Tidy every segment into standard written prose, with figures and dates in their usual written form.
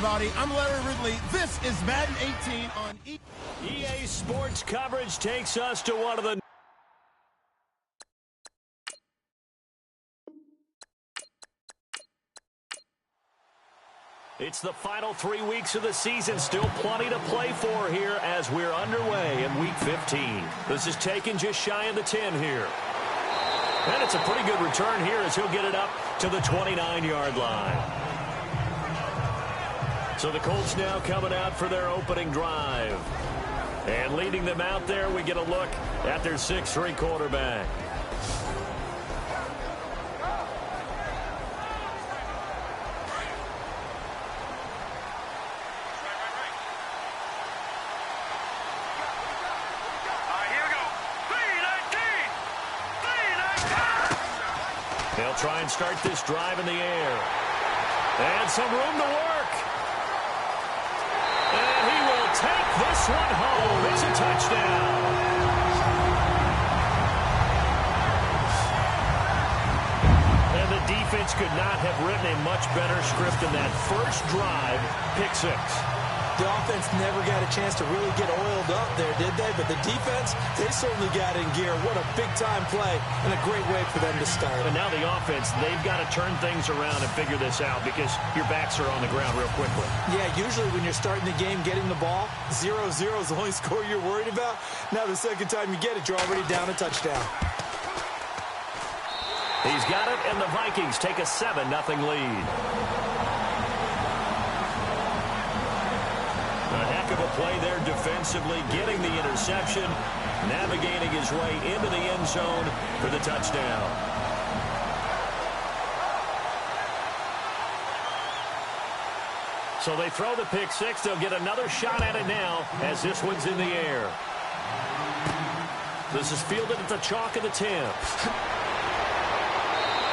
everybody. I'm Larry Ridley. This is Madden 18 on EA Sports coverage takes us to one of the It's the final 3 weeks of the season. Still plenty to play for here as we're underway in Week 15. This is taken just shy of the 10 here. And it's a pretty good return here as he'll get it up to the 29-yard line. So the Colts now coming out for their opening drive. And leading them out there, we get a look at their 6'3" quarterback. They'll try and start this drive in the air. And some room to work. And he will take this one home. It's a touchdown. And the defense could not have written a much better script in that first drive. Pick 6. The offense never got a chance to really get oiled up there, did they? But the defense, they certainly got in gear. What a big-time play and a great way for them to start. And now the offense, they've got to turn things around and figure this out because your backs are on the ground real quickly. Yeah, usually when you're starting the game, getting the ball, 0-0 is the only score you're worried about. Now the second time you get it, you're already down a touchdown. He's got it, and the Vikings take a 7-0 lead. A heck of a play there defensively, getting the interception, navigating his way into the end zone for the touchdown. So they throw the pick 6. They'll get another shot at it now as this one's in the air. This is fielded at the chalk of the 10.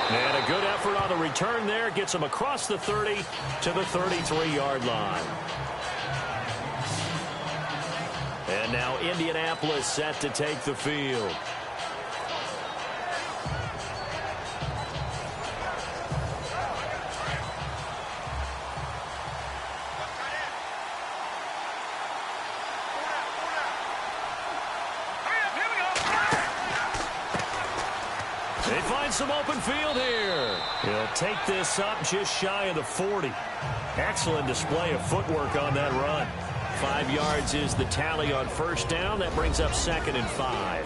And a good effort on the return there. Gets him across the 30 to the 33-yard line. And now Indianapolis set to take the field. They find some open field here. He'll take this up just shy of the 40. Excellent display of footwork on that run. 5 yards is the tally on first down. That brings up 2nd and 5.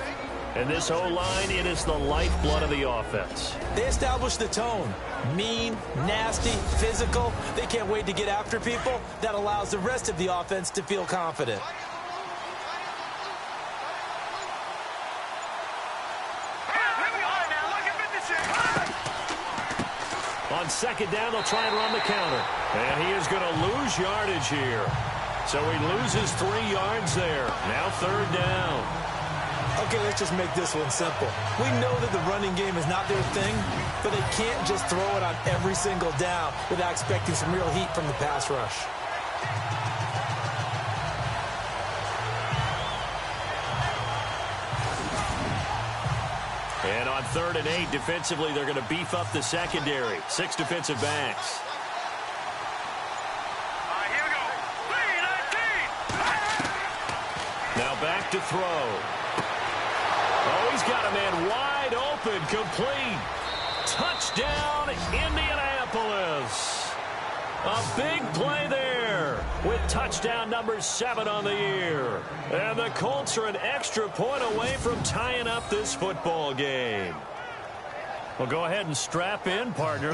And this O-line, it is the lifeblood of the offense. They establish the tone. Mean, nasty, physical. They can't wait to get after people. That allows the rest of the offense to feel confident. On 2nd down, they'll try and run the counter. And he is going to lose yardage here. So he loses 3 yards there. Now 3rd down. Okay, let's just make this one simple. We know that the running game is not their thing, but they can't just throw it on every single down without expecting some real heat from the pass rush. And on 3rd and 8, defensively, they're going to beef up the secondary. 6 defensive backs. Now back to throw. Oh, he's got a man wide open, complete. Touchdown, Indianapolis. A big play there with touchdown number 7 on the year. And the Colts are an extra point away from tying up this football game. Well, go ahead and strap in, partner.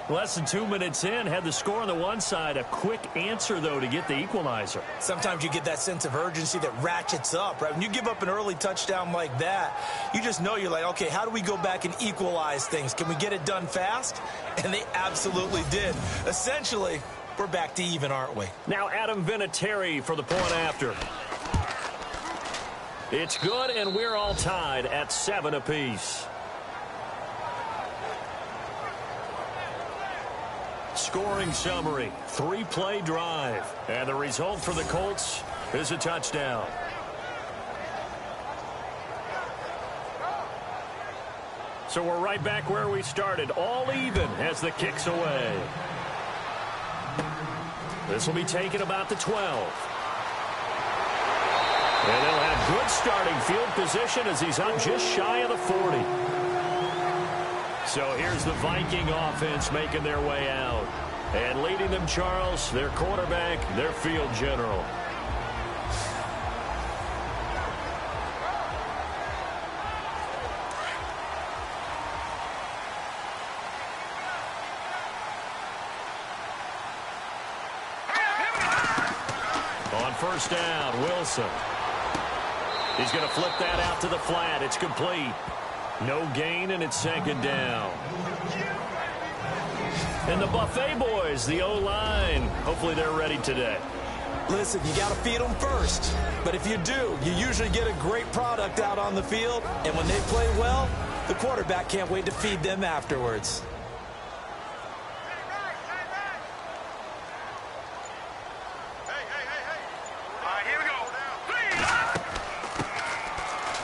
Less than 2 minutes in, had the score on the one side. A quick answer, though, to get the equalizer. Sometimes you get that sense of urgency that ratchets up, right? When you give up an early touchdown like that, you just know you're like, okay, how do we go back and equalize things? Can we get it done fast? And they absolutely did. Essentially, we're back to even, aren't we? Now Adam Vinatieri for the point after. It's good, and we're all tied at 7 apiece. Scoring summary, 3-play drive. And the result for the Colts is a touchdown. So we're right back where we started, all even as the kick's away. This will be taken about the 12. And they'll have good starting field position as he's up just shy of the 40. So here's the Viking offense making their way out. And leading them, Charles, their quarterback, their field general. On first down, Wilson. He's going to flip that out to the flat. It's complete. No gain, and it's second down. And the Buffet boys, the O-line, hopefully they're ready today. Listen, you got to feed them first. But if you do, you usually get a great product out on the field. And when they play well, the quarterback can't wait to feed them afterwards.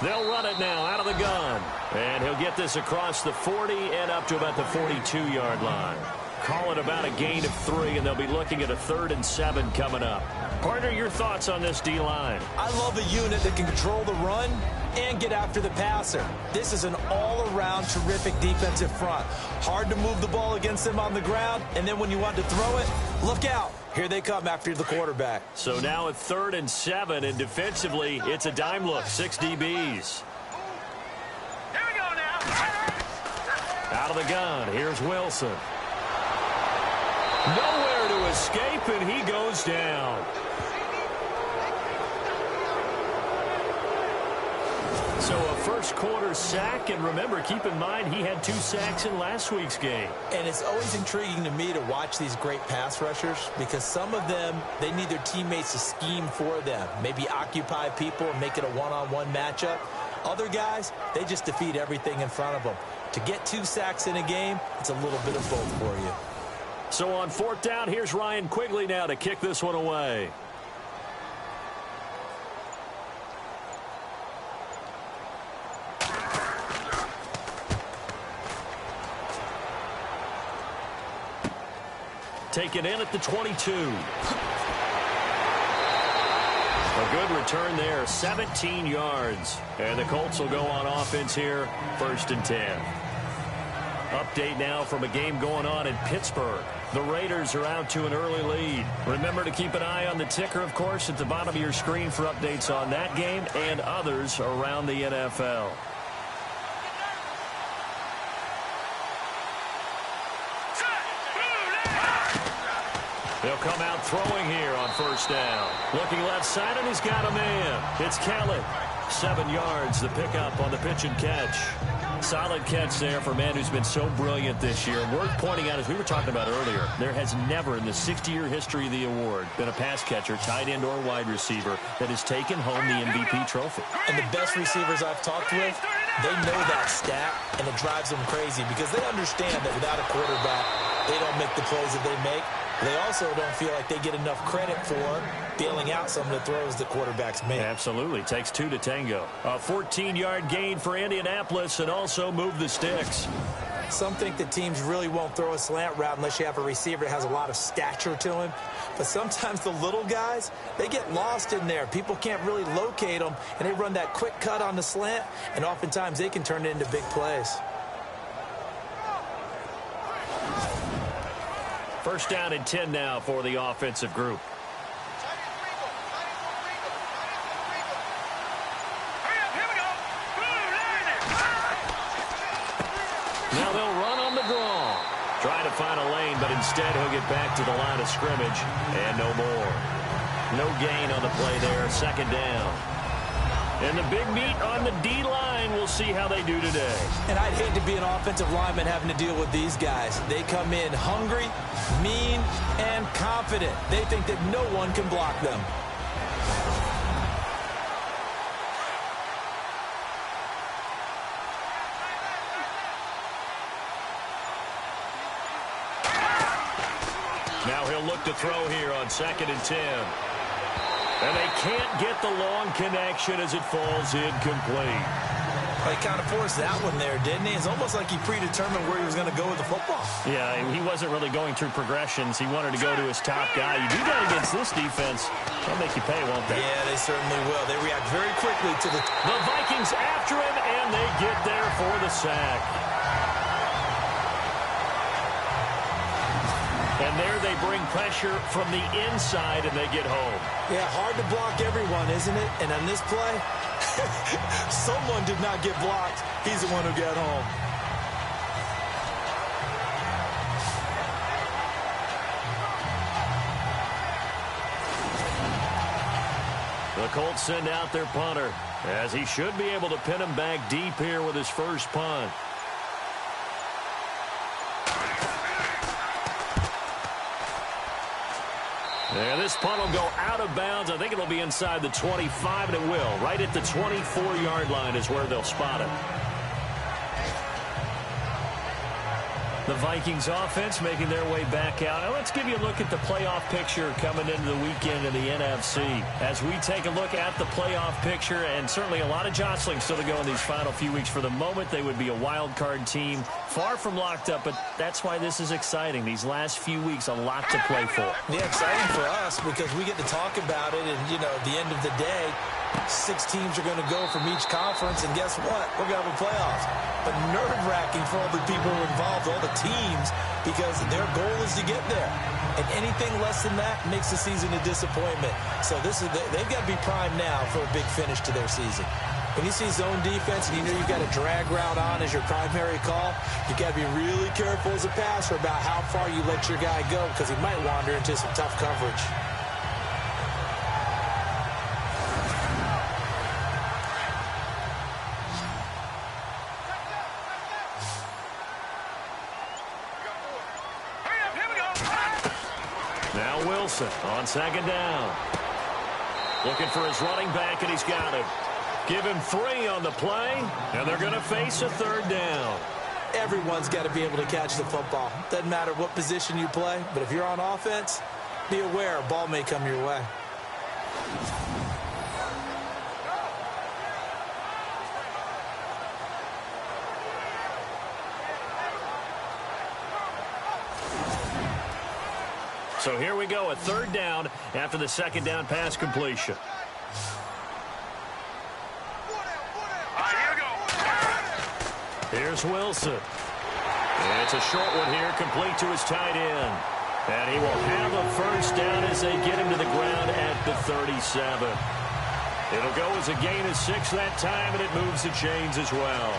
They'll run it now out of the gun. And he'll get this across the 40 and up to about the 42-yard line. Call it about a gain of 3, and they'll be looking at a 3rd and 7 coming up. Partner, your thoughts on this D-line? I love a unit that can control the run and get after the passer. This is an all-around terrific defensive front. Hard to move the ball against them on the ground, and then when you want to throw it, look out. Here they come after the quarterback. So now a 3rd and 7, and defensively, it's a dime look, 6 DBs. Here we go now. Out of the gun, here's Wilson. Nowhere to escape, and he goes down. So a first-quarter sack, and remember, keep in mind, he had 2 sacks in last week's game. And it's always intriguing to me to watch these great pass rushers because some of them, they need their teammates to scheme for them, maybe occupy people and make it a one-on-one matchup. Other guys, they just defeat everything in front of them. To get 2 sacks in a game, it's a little bit of both for you. So on 4th down, here's Ryan Quigley now to kick this one away. Taken in at the 22. A good return there, 17 yards. And the Colts will go on offense here, 1st and 10. Update now from a game going on in Pittsburgh. The Raiders are out to an early lead. Remember to keep an eye on the ticker, of course, at the bottom of your screen for updates on that game and others around the NFL. They'll come out throwing here on 1st down. Looking left side, and he's got a man. It's Kelly. 7 yards, the pickup on the pitch and catch. Solid catch there for a man who's been so brilliant this year. Worth pointing out, as we were talking about earlier, there has never in the 60-year history of the award been a pass catcher, tight end, or wide receiver that has taken home the MVP trophy. And the best receivers I've talked with, they know that stat, and it drives them crazy because they understand that without a quarterback, they don't make the plays that they make. They also don't feel like they get enough credit for bailing out some of the throws the quarterbacks make. Absolutely. Takes 2 to tango. A 14-yard gain for Indianapolis and also move the sticks. Some think that teams really won't throw a slant route unless you have a receiver that has a lot of stature to him. But sometimes the little guys, they get lost in there. People can't really locate them, and they run that quick cut on the slant, and oftentimes they can turn it into big plays. 1st down and 10 now for the offensive group. Now they'll run on the draw. Trying to find a lane, but instead he'll get back to the line of scrimmage and no more. No gain on the play there. 2nd down. And the big meat on the D-line, we'll see how they do today. And I'd hate to be an offensive lineman having to deal with these guys. They come in hungry, mean, and confident. They think that no one can block them. Now he'll look to throw here on 2nd and 10. And they can't get the long connection as it falls incomplete. Well, he kind of forced that one there, didn't he? It's almost like he predetermined where he was going to go with the football. Yeah, he wasn't really going through progressions. He wanted to go to his top guy. You do that against this defense, they'll make you pay, won't they? Yeah, they certainly will. They react very quickly to the Vikings after him, and they get there for the sack. And there they bring pressure from the inside, and they get home. Yeah, hard to block everyone, isn't it? And on this play, someone did not get blocked. He's the one who got home. The Colts send out their punter, as he should be able to pin him back deep here with his first punt. And this punt will go out of bounds. I think it'll be inside the 25, and it will. Right at the 24-yard line is where they'll spot it. The Vikings offense making their way back out. Now let's give you a look at the playoff picture coming into the weekend in the NFC. As we take a look at the playoff picture, and certainly a lot of jostling still to go in these final few weeks. For the moment, they would be a wild card team, far from locked up, but that's why this is exciting. These last few weeks, a lot to play for. Yeah, exciting for us because we get to talk about it, and, you know, at the end of the day, 6 teams are going to go from each conference, and guess what? We're going to have a playoffs. But nerve-wracking for all the people involved, all the teams, because their goal is to get there. And anything less than that makes the season a disappointment. So they've got to be primed now for a big finish to their season. When you see zone defense and you know you've got a drag route on as your primary call, you've got to be really careful as a passer about how far you let your guy go because he might wander into some tough coverage. On second down. Looking for his running back, and he's got him. Give him 3 on the play, and they're going to face a 3rd down. Everyone's got to be able to catch the football. Doesn't matter what position you play, but if you're on offense, be aware a ball may come your way. So here we go, a 3rd down after the 2nd down pass completion. Here's Wilson. It's a short one here, complete to his tight end. And he will have a 1st down as they get him to the ground at the 37. It'll go as a gain of 6 that time, and it moves the chains as well.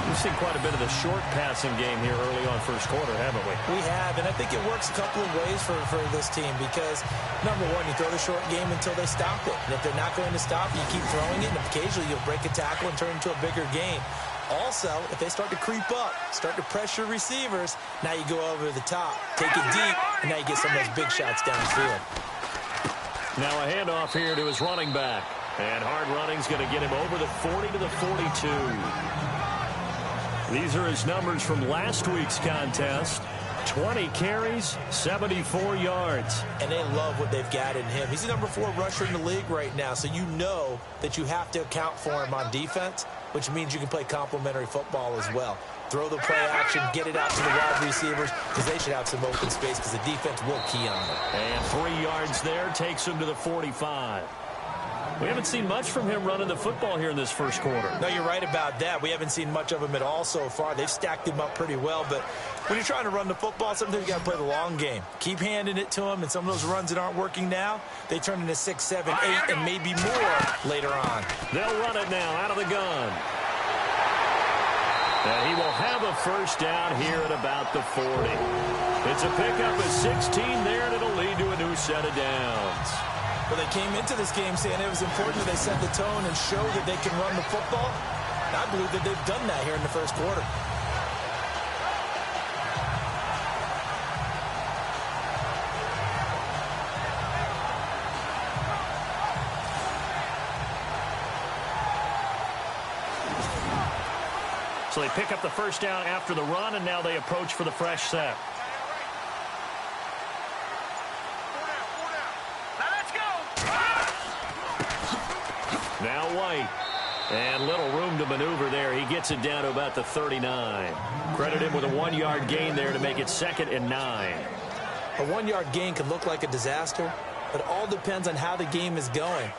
We've seen quite a bit of the short passing game here early on first quarter, haven't we? We have, and I think it works a couple of ways for this team because, number one, you throw the short game until they stop it. And if they're not going to stop it, you keep throwing it, and occasionally you'll break a tackle and turn it into a bigger game. Also, if they start to creep up, start to pressure receivers, now you go over the top, take it deep, and now you get some of those big shots downfield. Now a handoff here to his running back. And hard running's going to get him over the 40 to the 42. These are his numbers from last week's contest. 20 carries, 74 yards. And they love what they've got in him. He's the number 4 rusher in the league right now, so you know that you have to account for him on defense, which means you can play complementary football as well. Throw the play action, get it out to the wide receivers, because they should have some open space because the defense will key on them. And 3 yards there takes him to the 45. We haven't seen much from him running the football here in this first quarter. No, you're right about that. We haven't seen much of him at all so far. They've stacked him up pretty well, but when you're trying to run the football, sometimes you got to play the long game. Keep handing it to him, and some of those runs that aren't working now, they turn into 6, 7, 8, and maybe more later on. They'll run it now out of the gun. And he will have a 1st down here at about the 40. It's a pickup of 16 there, and it'll lead to a new set of downs. Well, they came into this game saying it was important that they set the tone and show that they can run the football. And I believe that they've done that here in the first quarter. So they pick up the 1st down after the run, and now they approach for the fresh set. Now White. And little room to maneuver there. He gets it down to about the 39. Credit him with a 1-yard gain there to make it 2nd and 9. A 1-yard gain could look like a disaster, but it all depends on how the game is going.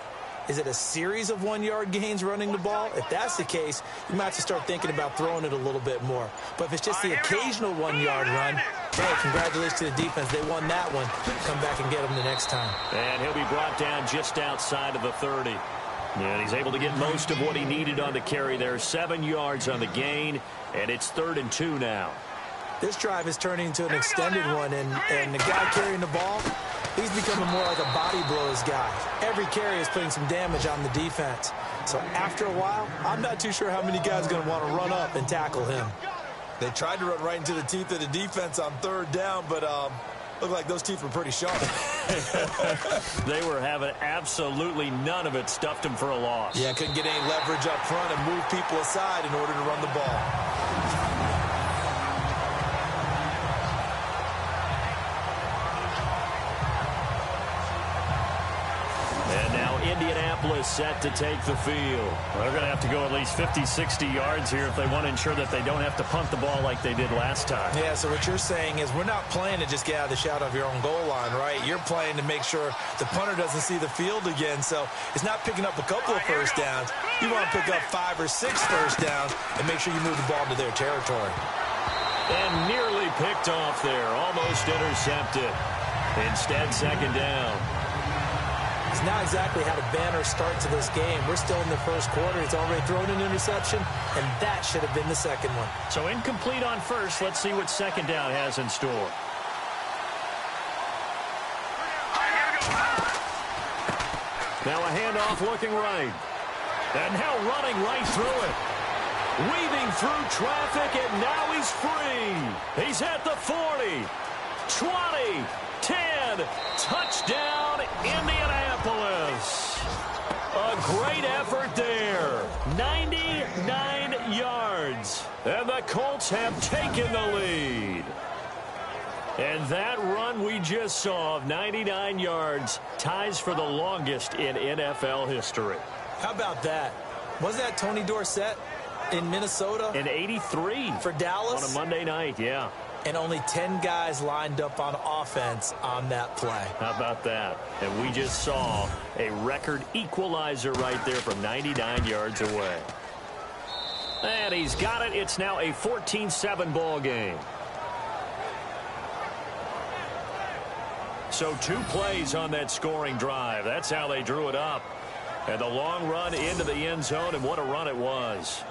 Is it a series of 1-yard gains running the ball? If that's the case, you might have to start thinking about throwing it a little bit more. But if it's just the occasional 1-yard run, hey, congratulations to the defense. They won that one. Come back and get them the next time. And he'll be brought down just outside of the 30. And he's able to get most of what he needed on the carry there. 7 yards on the gain, and it's 3rd and 2 now. This drive is turning into an extended one, and the guy carrying the ball, he's becoming more like a body blows guy. Every carry is putting some damage on the defense. So after a while, I'm not too sure how many guys are going to want to run up and tackle him. They tried to run right into the teeth of the defense on 3rd down, but looked like those teeth were pretty sharp. They were having absolutely none of it. Stuffed him for a loss. Yeah, couldn't get any leverage up front and move people aside in order to run the ball. Indianapolis set to take the field. They're going to have to go at least 50, 60 yards here if they want to ensure that they don't have to punt the ball like they did last time. Yeah, so what you're saying is we're not playing to just get out of the shadow of your own goal line, right? You're playing to make sure the punter doesn't see the field again. So it's not picking up a couple of first downs. You want to pick up 5 or 6 first downs and make sure you move the ball into their territory. And nearly picked off there. Almost intercepted. Instead, 2nd down. It's not exactly how to banner start to this game. We're still in the first quarter. He's already thrown an interception, and that should have been the second one. So incomplete on first. Let's see what 2nd down has in store. Now a handoff looking right. And now running right through it. Weaving through traffic, and now he's free. He's at the 40, 20, 10, touchdown, Indianapolis. A great effort there. 99 yards. And the Colts have taken the lead. And that run we just saw of 99 yards ties for the longest in NFL history. How about that? Wasn't that Tony Dorsett in Minnesota? In 83. For Dallas? On a Monday night, yeah. And only 10 guys lined up on offense on that play. How about that? And we just saw a record equalizer right there from 99 yards away. And he's got it. It's now a 14-7 ball game. So 2 plays on that scoring drive. That's how they drew it up. And the long run into the end zone, and what a run it was.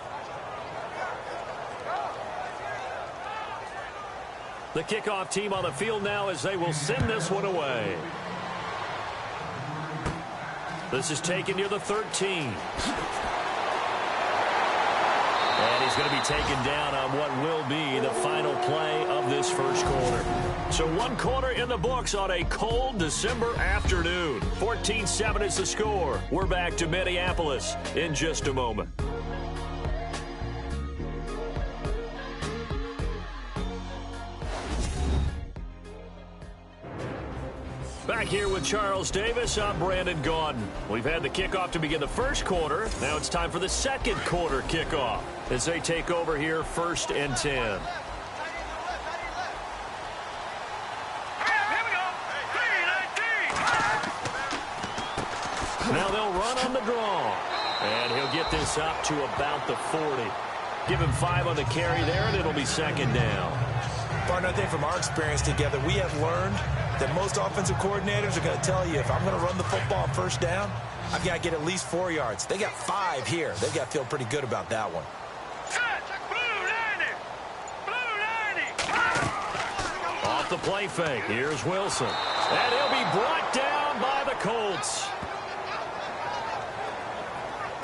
The kickoff team on the field now as they will send this one away. This is taken near the 13. And he's going to be taken down on what will be the final play of this first quarter. So 1 quarter in the books on a cold December afternoon. 14-7 is the score. We're back to Minneapolis in just a moment. Back here with Charles Davis, I'm Brandon Gaudin. We've had the kickoff to begin the first quarter. Now it's time for the second quarter kickoff as they take over here 1st and 10. Now they'll run on the draw. And he'll get this up to about the 40. Give him 5 on the carry there, and it'll be 2nd down. Partner, I think from our experience together, we have learned that most offensive coordinators are going to tell you, if I'm going to run the football on 1st down, I've got to get at least 4 yards. They got 5 here. They've got to feel pretty good about that one. Off the play fake. Here's Wilson. And he'll be brought down by the Colts.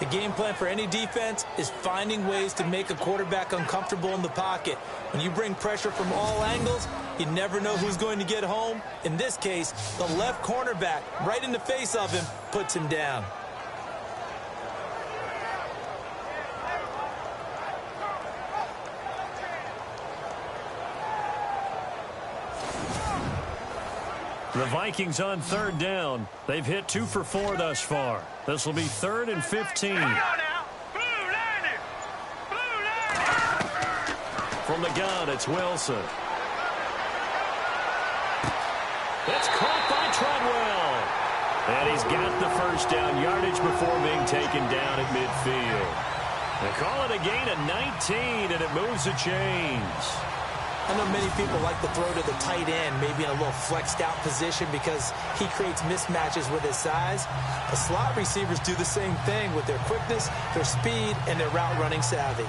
The game plan for any defense is finding ways to make a quarterback uncomfortable in the pocket. When you bring pressure from all angles, you never know who's going to get home. In this case, the left cornerback, right in the face of him, puts him down. The Vikings on 3rd down. They've hit 2 for 4 thus far. This will be 3rd and 15. From the gun, it's Wilson. It's caught by Treadwell. And he's got the first down, yardage before being taken down at midfield. They call it a gain of 19, and it moves the chains. I know many people like to throw to the tight end, maybe in a little flexed out position because he creates mismatches with his size. The slot receivers do the same thing with their quickness, their speed, and their route running savvy.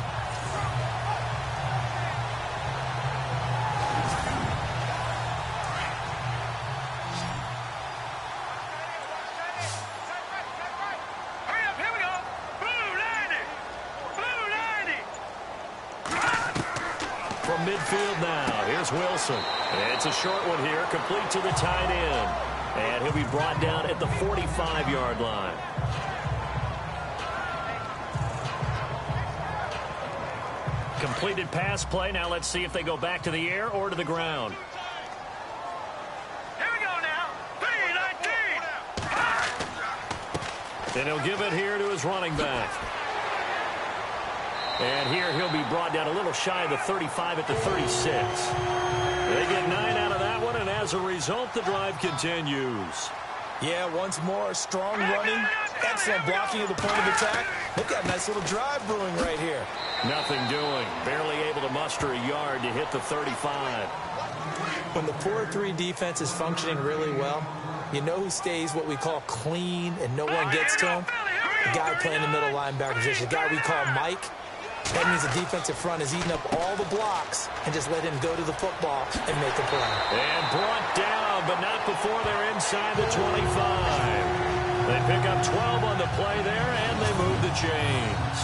Midfield now. Here's Wilson. It's a short one here, complete to the tight end. And he'll be brought down at the 45-yard line. Completed pass play. Now let's see if they go back to the air or to the ground. Here we go now. 3-19. And he'll give it here to his running back. And here he'll be brought down a little shy of the 35 at the 36. They get 9 out of that one, and as a result, the drive continues. Yeah, once more, strong running, excellent blocking at the point of attack. They've got a nice little drive brewing right here. Nothing doing. Barely able to muster a yard to hit the 35. When the 4-3 defense is functioning really well, you know who stays what we call clean and no one gets to him? The guy playing the middle linebacker position, the guy we call Mike. That means the defensive front is eating up all the blocks and just let him go to the football and make a play. And brought down, but not before they're inside the 25. They pick up 12 on the play there, and they move the chains.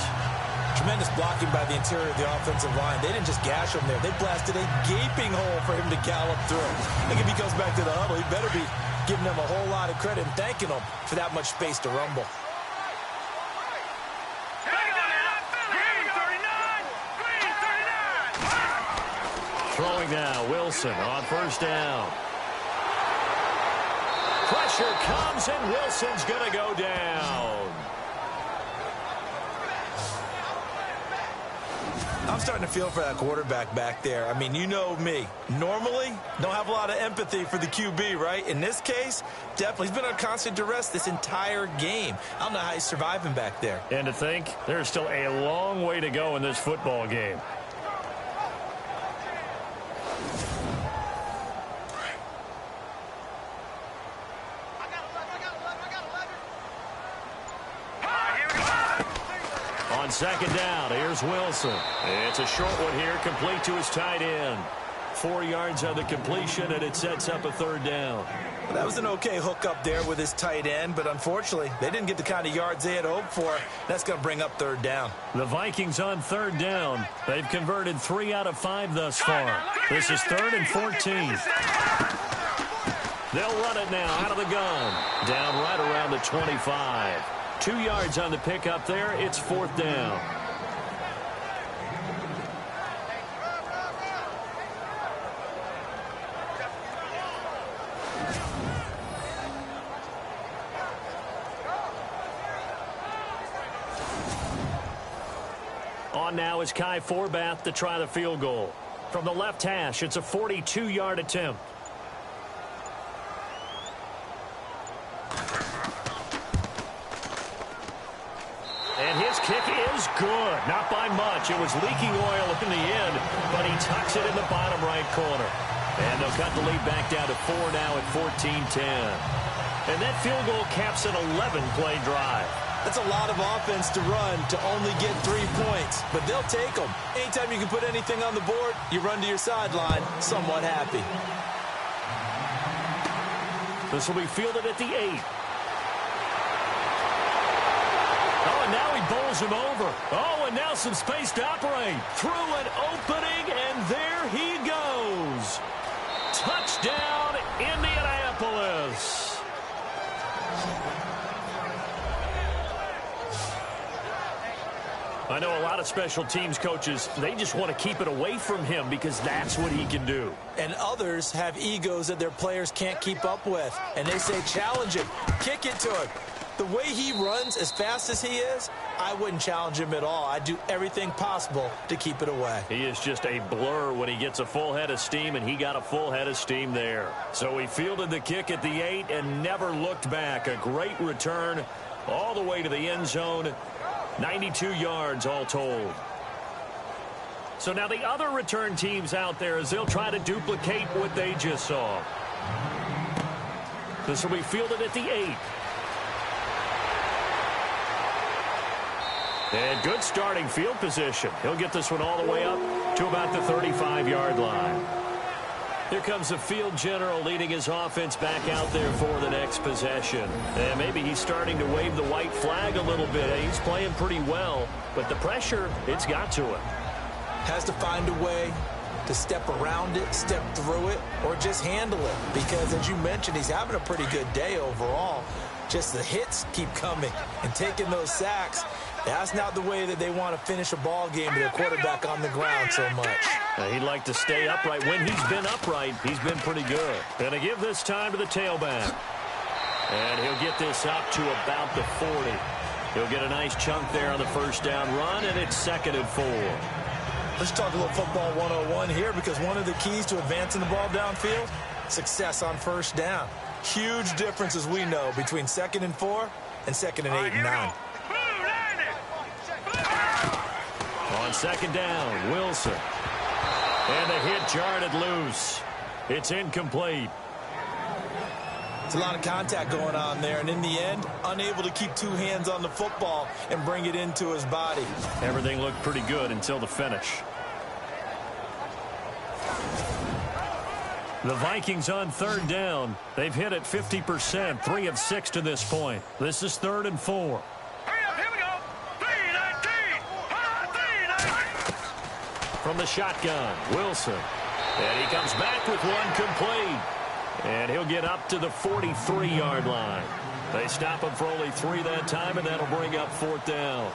Tremendous blocking by the interior of the offensive line. They didn't just gash him there. They blasted a gaping hole for him to gallop through. I think if he goes back to the huddle, he better be giving them a whole lot of credit and thanking them for that much space to rumble. Throwing now, Wilson on first down. Pressure comes, and Wilson's going to go down. I'm starting to feel for that quarterback back there. I mean, you know me. Normally, don't have a lot of empathy for the QB, right? In this case, definitely. He's been on constant duress this entire game. I don't know how he's surviving back there. And to think, there's still a long way to go in this football game. On second down, here's Wilson. It's a short one here, complete to his tight end. 4 yards on the completion, and it sets up a third down. Well, that was an okay hook up there with his tight end, but unfortunately, they didn't get the kind of yards they had hoped for. That's going to bring up third down. The Vikings on third down. They've converted 3 out of 5 thus far. This is 3rd and 14. They'll run it now out of the gun. Down right around the 25. 2 yards on the pickup there. It's 4th down. On now is Kai Forbath to try the field goal. From the left hash, it's a 42-yard attempt. And his kick is good. Not by much. It was leaking oil in the end, but he tucks it in the bottom right corner. And they'll cut the lead back down to 4 now at 14-10. And that field goal caps an 11-play drive. That's a lot of offense to run to only get 3 points, but they'll take them. Anytime you can put anything on the board, you run to your sideline somewhat happy. This will be fielded at the 8. Oh, and now he bowls him over. Oh, and now some space to operate. Through an opening, and there he goes. Touchdown, Indianapolis. I know a lot of special teams coaches, they just want to keep it away from him because that's what he can do. And others have egos that their players can't keep up with. And they say, challenge him, kick it to him. The way he runs as fast as he is, I wouldn't challenge him at all. I'd do everything possible to keep it away. He is just a blur when he gets a full head of steam, and he got a full head of steam there. So he fielded the kick at the 8 and never looked back. A great return all the way to the end zone. 92 yards all told. So now the other return teams out there, as they'll try to duplicate what they just saw. This will be fielded at the 8. And good starting field position. He'll get this one all the way up to about the 35-yard line. Here comes the field general leading his offense back out there for the next possession. And maybe he's starting to wave the white flag a little bit. He's playing pretty well, but the pressure, it's got to him. Has to find a way to step around it, step through it, or just handle it. Because, as you mentioned, he's having a pretty good day overall. Just the hits keep coming and taking those sacks. That's not the way that they want to finish a ball game with their quarterback on the ground so much. He'd like to stay upright. When he's been upright, he's been pretty good. Going to give this time to the tailback. And he'll get this up to about the 40. He'll get a nice chunk there on the first down run, and it's 2nd and 4. Let's talk a little football 101 here, because one of the keys to advancing the ball downfield, success on first down. Huge difference, as we know, between 2nd and 4 and 2nd and 8 and 9. On 2nd down, Wilson. And the hit jarred it loose. It's incomplete. It's a lot of contact going on there, and in the end, unable to keep 2 hands on the football and bring it into his body. Everything looked pretty good until the finish. The Vikings on 3rd down. They've hit it 50%, 3 of 6 to this point. This is 3rd and 4. From the shotgun, Wilson. And he comes back with one complete. And he'll get up to the 43-yard line. They stop him for only 3 that time, and that'll bring up 4th down.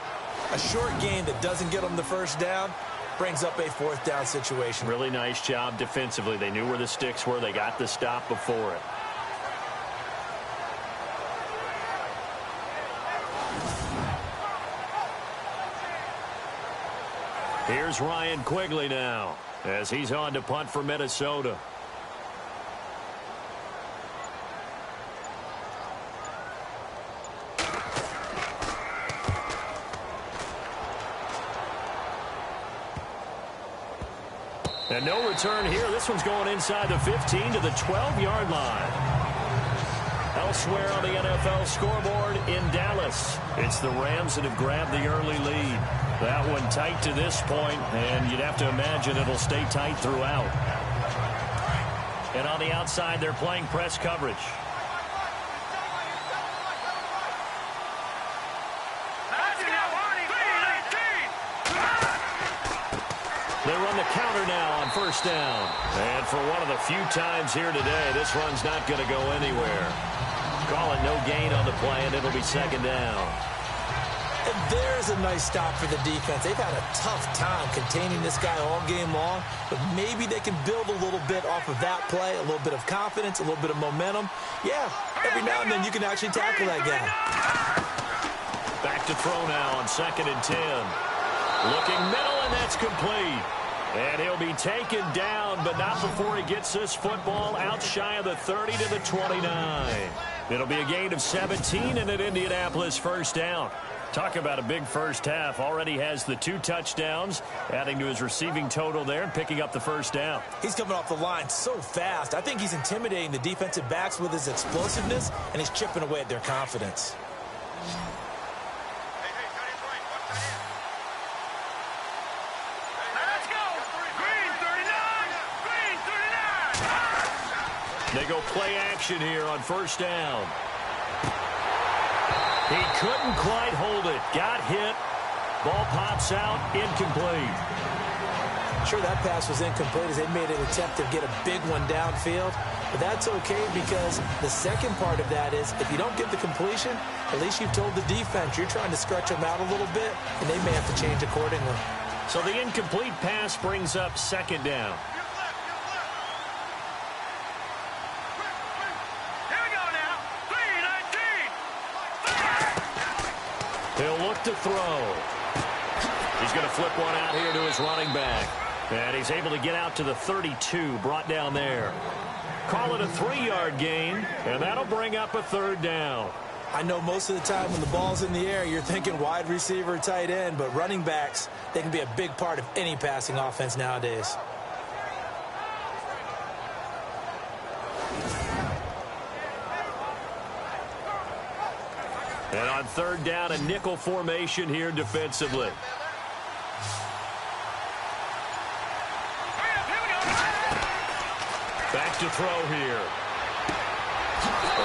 A short gain that doesn't get them the first down brings up a 4th down situation. Really nice job defensively. They knew where the sticks were. They got the stop before it. Here's Ryan Quigley now as he's on to punt for Minnesota. And no return here. This one's going inside the 15 to the 12-yard line. Elsewhere on the NFL scoreboard in Dallas, it's the Rams that have grabbed the early lead. That one tight to this point, and you'd have to imagine it'll stay tight throughout. And on the outside, they're playing press coverage. They run the counter now on first down. And for one of the few times here today, this run's not going to go anywhere. Call it no gain on the play, and it'll be 2nd down. And there's a nice stop for the defense. They've had a tough time containing this guy all game long, but maybe they can build a little bit off of that play, a little bit of confidence, a little bit of momentum. Yeah, every now and then you can actually tackle that guy. Back to throw now on 2nd and 10. Looking middle, and that's complete. And he'll be taken down, but not before he gets this football out shy of the 30 to the 29. It'll be a gain of 17 and an Indianapolis first down. Talk about a big first half. Already has the 2 touchdowns, adding to his receiving total there and picking up the first down. He's coming off the line so fast. I think he's intimidating the defensive backs with his explosiveness, and he's chipping away at their confidence. They go play action here on first down. He couldn't quite hold it. Got hit. Ball pops out. Incomplete. Sure, that pass was incomplete as they made an attempt to get a big one downfield. But that's okay, because the second part of that is if you don't get the completion, at least you've told the defense you're trying to stretch them out a little bit, and they may have to change accordingly. So the incomplete pass brings up 2nd down. look to throw. He's going to flip one out here to his running back. And he's able to get out to the 32, brought down there. Call it a 3-yard gain, and that'll bring up a 3rd down. I know most of the time when the ball's in the air, you're thinking wide receiver, tight end, but running backs, they can be a big part of any passing offense nowadays. And on 3rd down, a nickel formation here defensively. Back to throw here.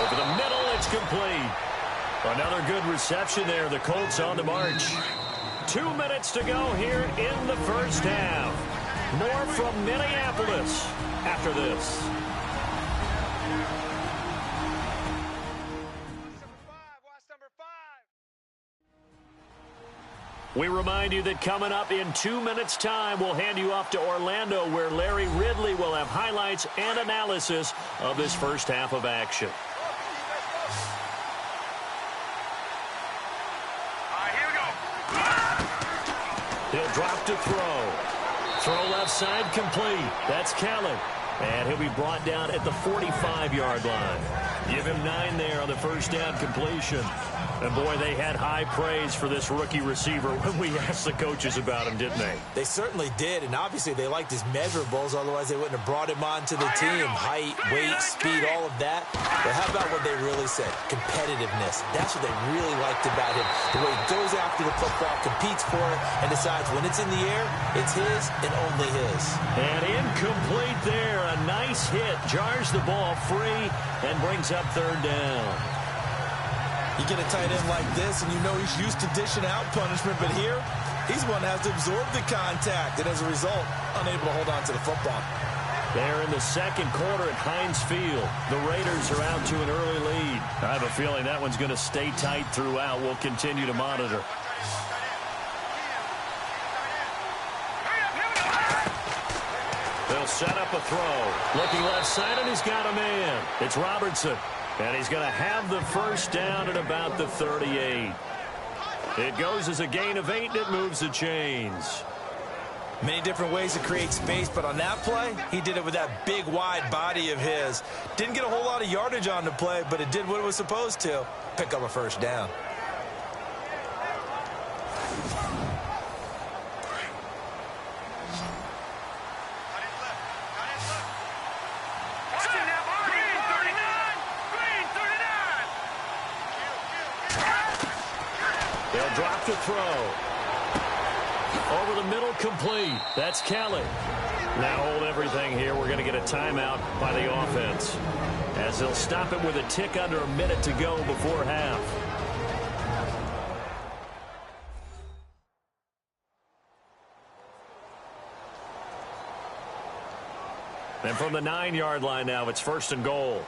Over the middle, it's complete. Another good reception there. The Colts on the march. 2 minutes to go here in the first half. More from Minneapolis after this. We remind you that coming up in 2 minutes' time, we'll hand you off to Orlando, where Larry Ridley will have highlights and analysis of this first half of action. He'll drop to throw. Throw left side complete. That's Kelly. And he'll be brought down at the 45-yard line. Give him 9 there on the first down completion. And, boy, they had high praise for this rookie receiver when we asked the coaches about him, didn't they? They certainly did, and obviously they liked his measurables. Otherwise, they wouldn't have brought him onto the team. Height, weight, speed, all of that. But how about what they really said? Competitiveness. That's what they really liked about him. The way he goes after the football, competes for it, and decides when it's in the air, it's his and only his. And incomplete there. A nice hit. Jars the ball free and brings up 3rd down. You get a tight end like this, and you know he's used to dishing out punishment, but here, he's one that has to absorb the contact, and as a result, unable to hold on to the football. They're in the second quarter at Heinz Field. The Raiders are out to an early lead. I have a feeling that one's going to stay tight throughout. We'll continue to monitor. They'll set up a throw. Looking left side, and he's got a man. It's Robertson. And he's going to have the first down at about the 38. It goes as a gain of 8, and it moves the chains. Many different ways to create space, but on that play, he did it with that big, wide body of his. Didn't get a whole lot of yardage on the play, but it did what it was supposed to. Pick up a first down. They'll drop to throw. Over the middle, complete. That's Kelly. Now hold everything here. We're going to get a timeout by the offense, as they'll stop it with a tick under a minute to go before half. And from the 9-yard line now, it's 1st and goal.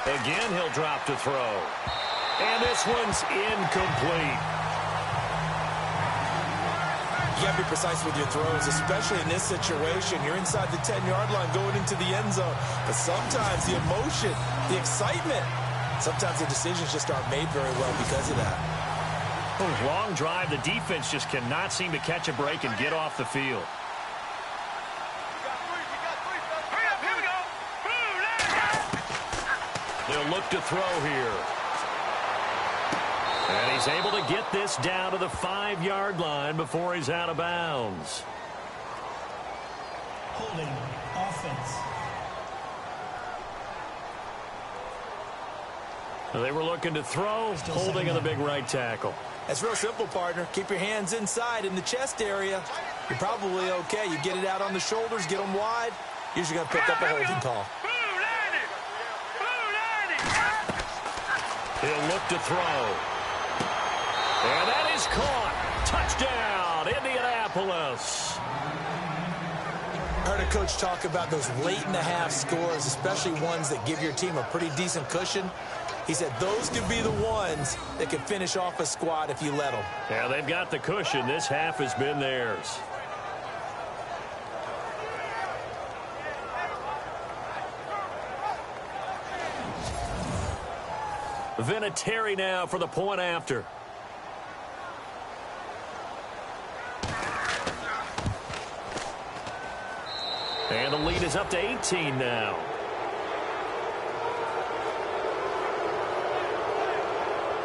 Again, he'll drop to throw. And this one's incomplete. You got to be precise with your throws, especially in this situation. You're inside the 10-yard line going into the end zone. But sometimes the emotion, the excitement, sometimes the decisions just aren't made very well because of that. Oh, long drive. The defense just cannot seem to catch a break and get off the field. They'll look to throw here. And he's able to get this down to the 5-yard line before he's out of bounds. Holding offense. They were looking to throw, holding on the big right tackle. That's real simple, partner. Keep your hands inside in the chest area. You're probably okay. You get it out on the shoulders, get them wide. Usually going to pick up a holding call. He'll look to throw. And that is caught. Touchdown, Indianapolis. I heard a coach talk about those late-in-the-half scores, especially ones that give your team a pretty decent cushion. He said those could be the ones that can finish off a squad if you let them. Yeah, they've got the cushion. This half has been theirs. Vinatieri now for the point after. And the lead is up to 18 now.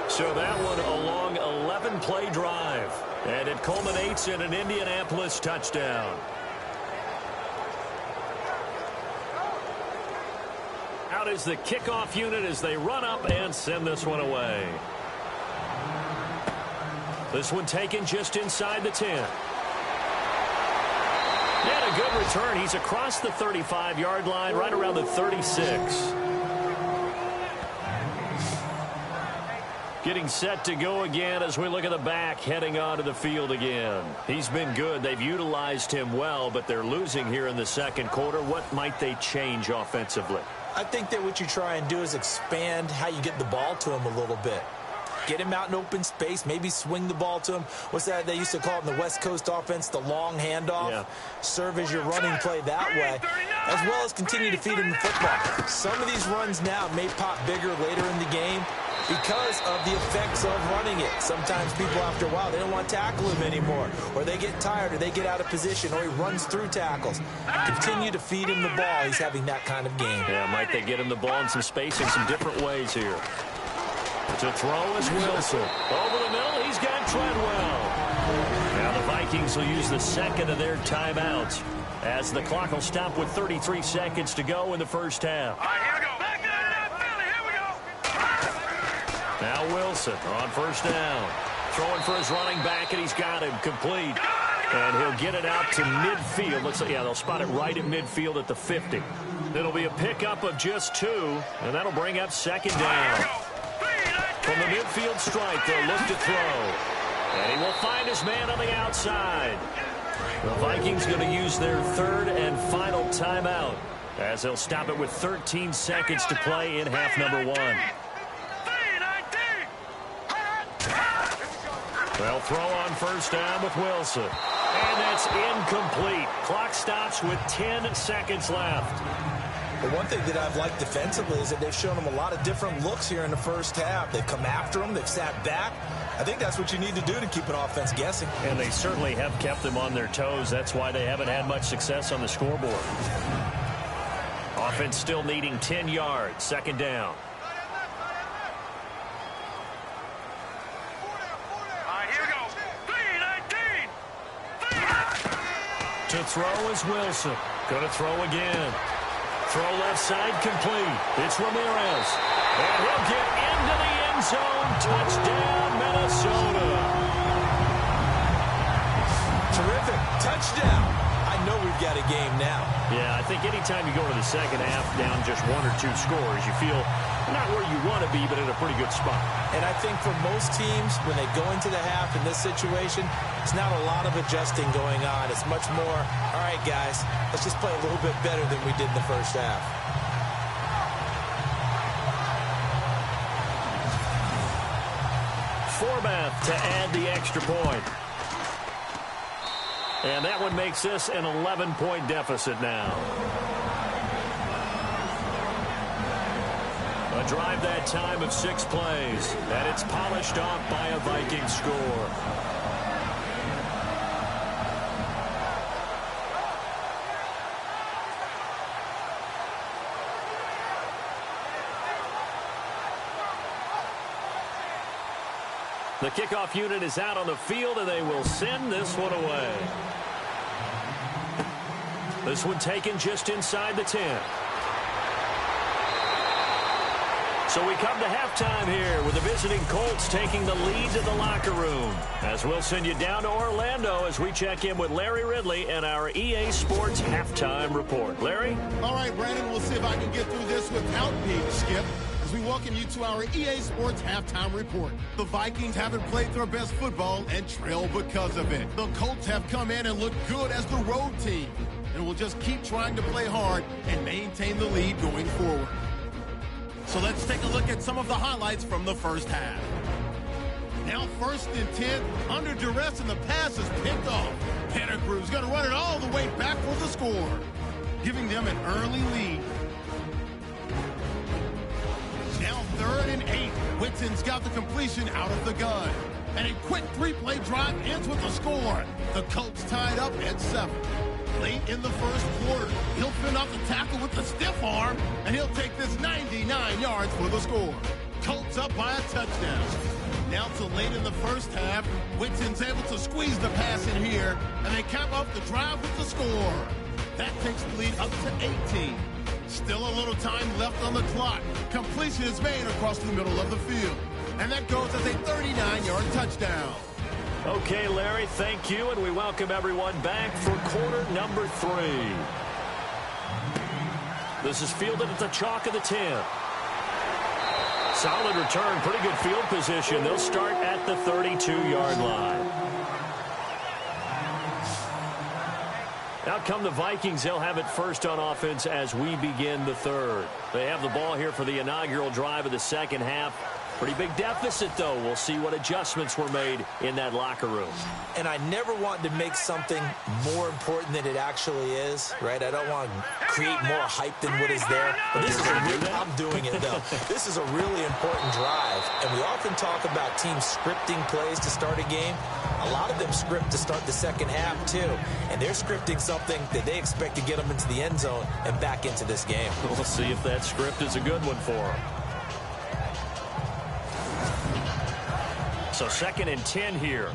So that one a long 11-play drive. And it culminates in an Indianapolis touchdown. Out is the kickoff unit as they run up and send this one away. This one taken just inside the 10. And a good return. He's across the 35-yard line, right around the 36. Getting set to go again as we look at the back heading onto the field again. He's been good. They've utilized him well, but they're losing here in the second quarter. What might they change offensively? I think that what you try and do is expand how you get the ball to him a little bit. Get him out in open space, maybe swing the ball to him. What's that they used to call it in the West Coast offense, the long handoff? Yeah. Serve as your running play that way, as well as continue to feed him the football. Some of these runs now may pop bigger later in the game because of the effects of running it. Sometimes people, after a while, they don't want to tackle him anymore, or they get tired, or they get out of position, or he runs through tackles. Continue to feed him the ball. He's having that kind of game. Yeah, might they get him the ball in some spacing, some different ways here. To throw is Wilson. Over the middle, he's got Treadwell. Now the Vikings will use the second of their timeouts as the clock will stop with 33 seconds to go in the first half. All right, here we go. Back there, here we go. Now Wilson on first down. Throwing for his running back, and he's got him complete. And he'll get it out to midfield. Looks like, yeah, they'll spot it right at midfield at the 50. It'll be a pickup of just 2, and that'll bring up second down. From the midfield stripe, they'll look to throw. And he will find his man on the outside. The Vikings going to use their third and final timeout as they'll stop it with 13 seconds to play in half number 1. They'll throw on first down with Wilson. And that's incomplete. Clock stops with 10 seconds left. The one thing that I've liked defensively is that they've shown him a lot of different looks here in the first half. They've come after him. They've sat back. I think that's what you need to do to keep an offense guessing. And they certainly have kept them on their toes. That's why they haven't had much success on the scoreboard. Offense still needing 10 yards. Second down. To throw is Wilson. Going to throw again. Throw left side complete. It's Ramirez. And he'll get into the end zone. Touchdown, Minnesota. Terrific. Touchdown. I know we've got a game now. Yeah, I think anytime you go to the second half down just 1 or 2 scores, you feel not where you want to be, but in a pretty good spot. And I think for most teams, when they go into the half in this situation, it's not a lot of adjusting going on. It's much more, all right, guys, let's just play a little bit better than we did in the first half. Forbath to add the extra point. And that one makes this an 11-point deficit now. A drive that time of 6 plays, and it's polished off by a Viking score. The kickoff unit is out on the field, and they will send this one away. This one taken just inside the 10. So we come to halftime here with the visiting Colts taking the lead to the locker room. As we'll send you down to Orlando as we check in with Larry Ridley and our EA Sports halftime report. Larry? All right, Brandon, we'll see if I can get through this without being skipped as we welcome you to our EA Sports halftime report. The Vikings haven't played their best football and trail because of it. The Colts have come in and looked good as the road team and will just keep trying to play hard and maintain the lead going forward. So let's take a look at some of the highlights from the first half. Now 1st and 10, under duress, and the pass is picked off. Pettigrew's going to run it all the way back for the score, giving them an early lead. Now 3rd and 8 with Witson's got the completion out of the gun. And a quick three-play drive ends with a score. The Colts tied up at 7. Late in the first quarter, he'll fend off the tackle with a stiff arm, and he'll take this 99 yards for the score. Colts up by a touchdown. Now till late in the first half, Witson's able to squeeze the pass in here, and they cap off the drive with the score. That takes the lead up to 18. Still a little time left on the clock. Completion is made across the middle of the field, and that goes as a 39-yard touchdown. Okay, Larry, thank you, and we welcome everyone back for quarter number 3. This is fielded at the chalk of the 10. Solid return, pretty good field position. They'll start at the 32-yard line. Out come the Vikings. They'll have it first on offense as we begin the third. They have the ball here for the inaugural drive of the second half. Pretty big deficit, though. We'll see what adjustments were made in that locker room. And I never want to make something more important than it actually is, right? I don't want to create more hype than what is there. But this is I'm doing it, though. This is a really important drive. And we often talk about teams scripting plays to start a game. A lot of them script to start the second half, too. And they're scripting something that they expect to get them into the end zone and back into this game. We'll see if that script is a good one for them. So 2nd and 10 here.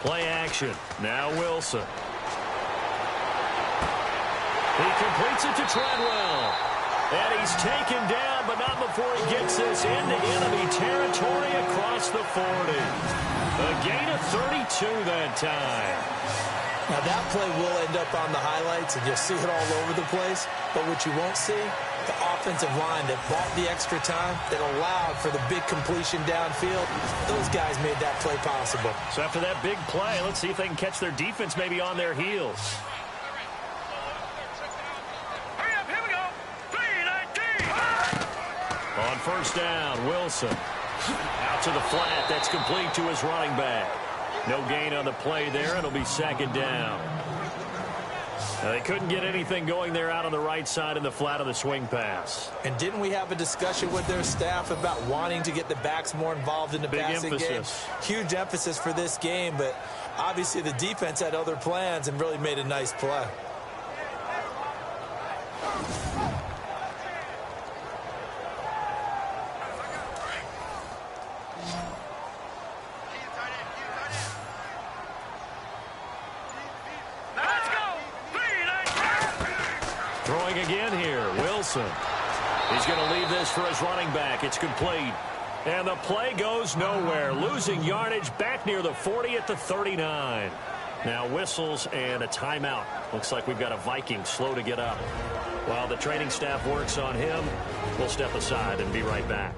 Play action. Now Wilson. He completes it to Treadwell. And he's taken down, but not before he gets this into enemy territory across the 40. A gain of 32 that time. Now, that play will end up on the highlights, and you'll see it all over the place. But what you won't see, the offensive line that bought the extra time, that allowed for the big completion downfield, those guys made that play possible. So after that big play, let's see if they can catch their defense maybe on their heels. Hurry up, here we go. 3-19. On first down, Wilson. Out to the flat. That's complete to his running back. No gain on the play there. It'll be 2nd down. Now, they couldn't get anything going there out on the right side in the flat of the swing pass. And didn't we have a discussion with their staff about wanting to get the backs more involved in the passing game? Huge emphasis for this game, but obviously the defense had other plans and really made a nice play. Throwing again here, Wilson. He's going to leave this for his running back. It's complete. And the play goes nowhere. Losing yardage back near the 40 at the 39. Now whistles and a timeout. Looks like we've got a Viking slow to get up. While the training staff works on him, we'll step aside and be right back.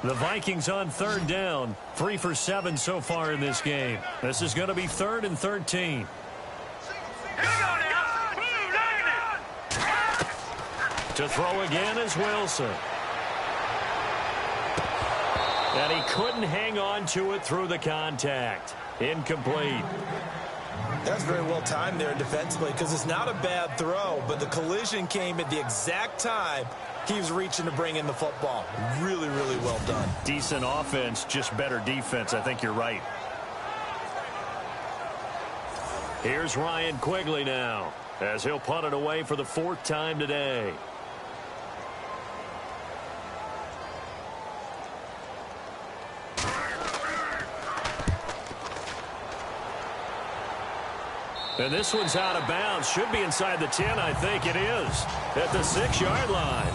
The Vikings on 3rd down. 3 for 7 so far in this game. This is going to be 3rd and 13. To throw again is Wilson. And he couldn't hang on to it through the contact. Incomplete. That's very well timed there defensively because it's not a bad throw, but the collision came at the exact time he was reaching to bring in the football. Really, really well done. Decent offense, just better defense. I think you're right. Here's Ryan Quigley now as he'll punt it away for the 4th time today. And this one's out of bounds. Should be inside the 10, I think it is. At the 6-yard line.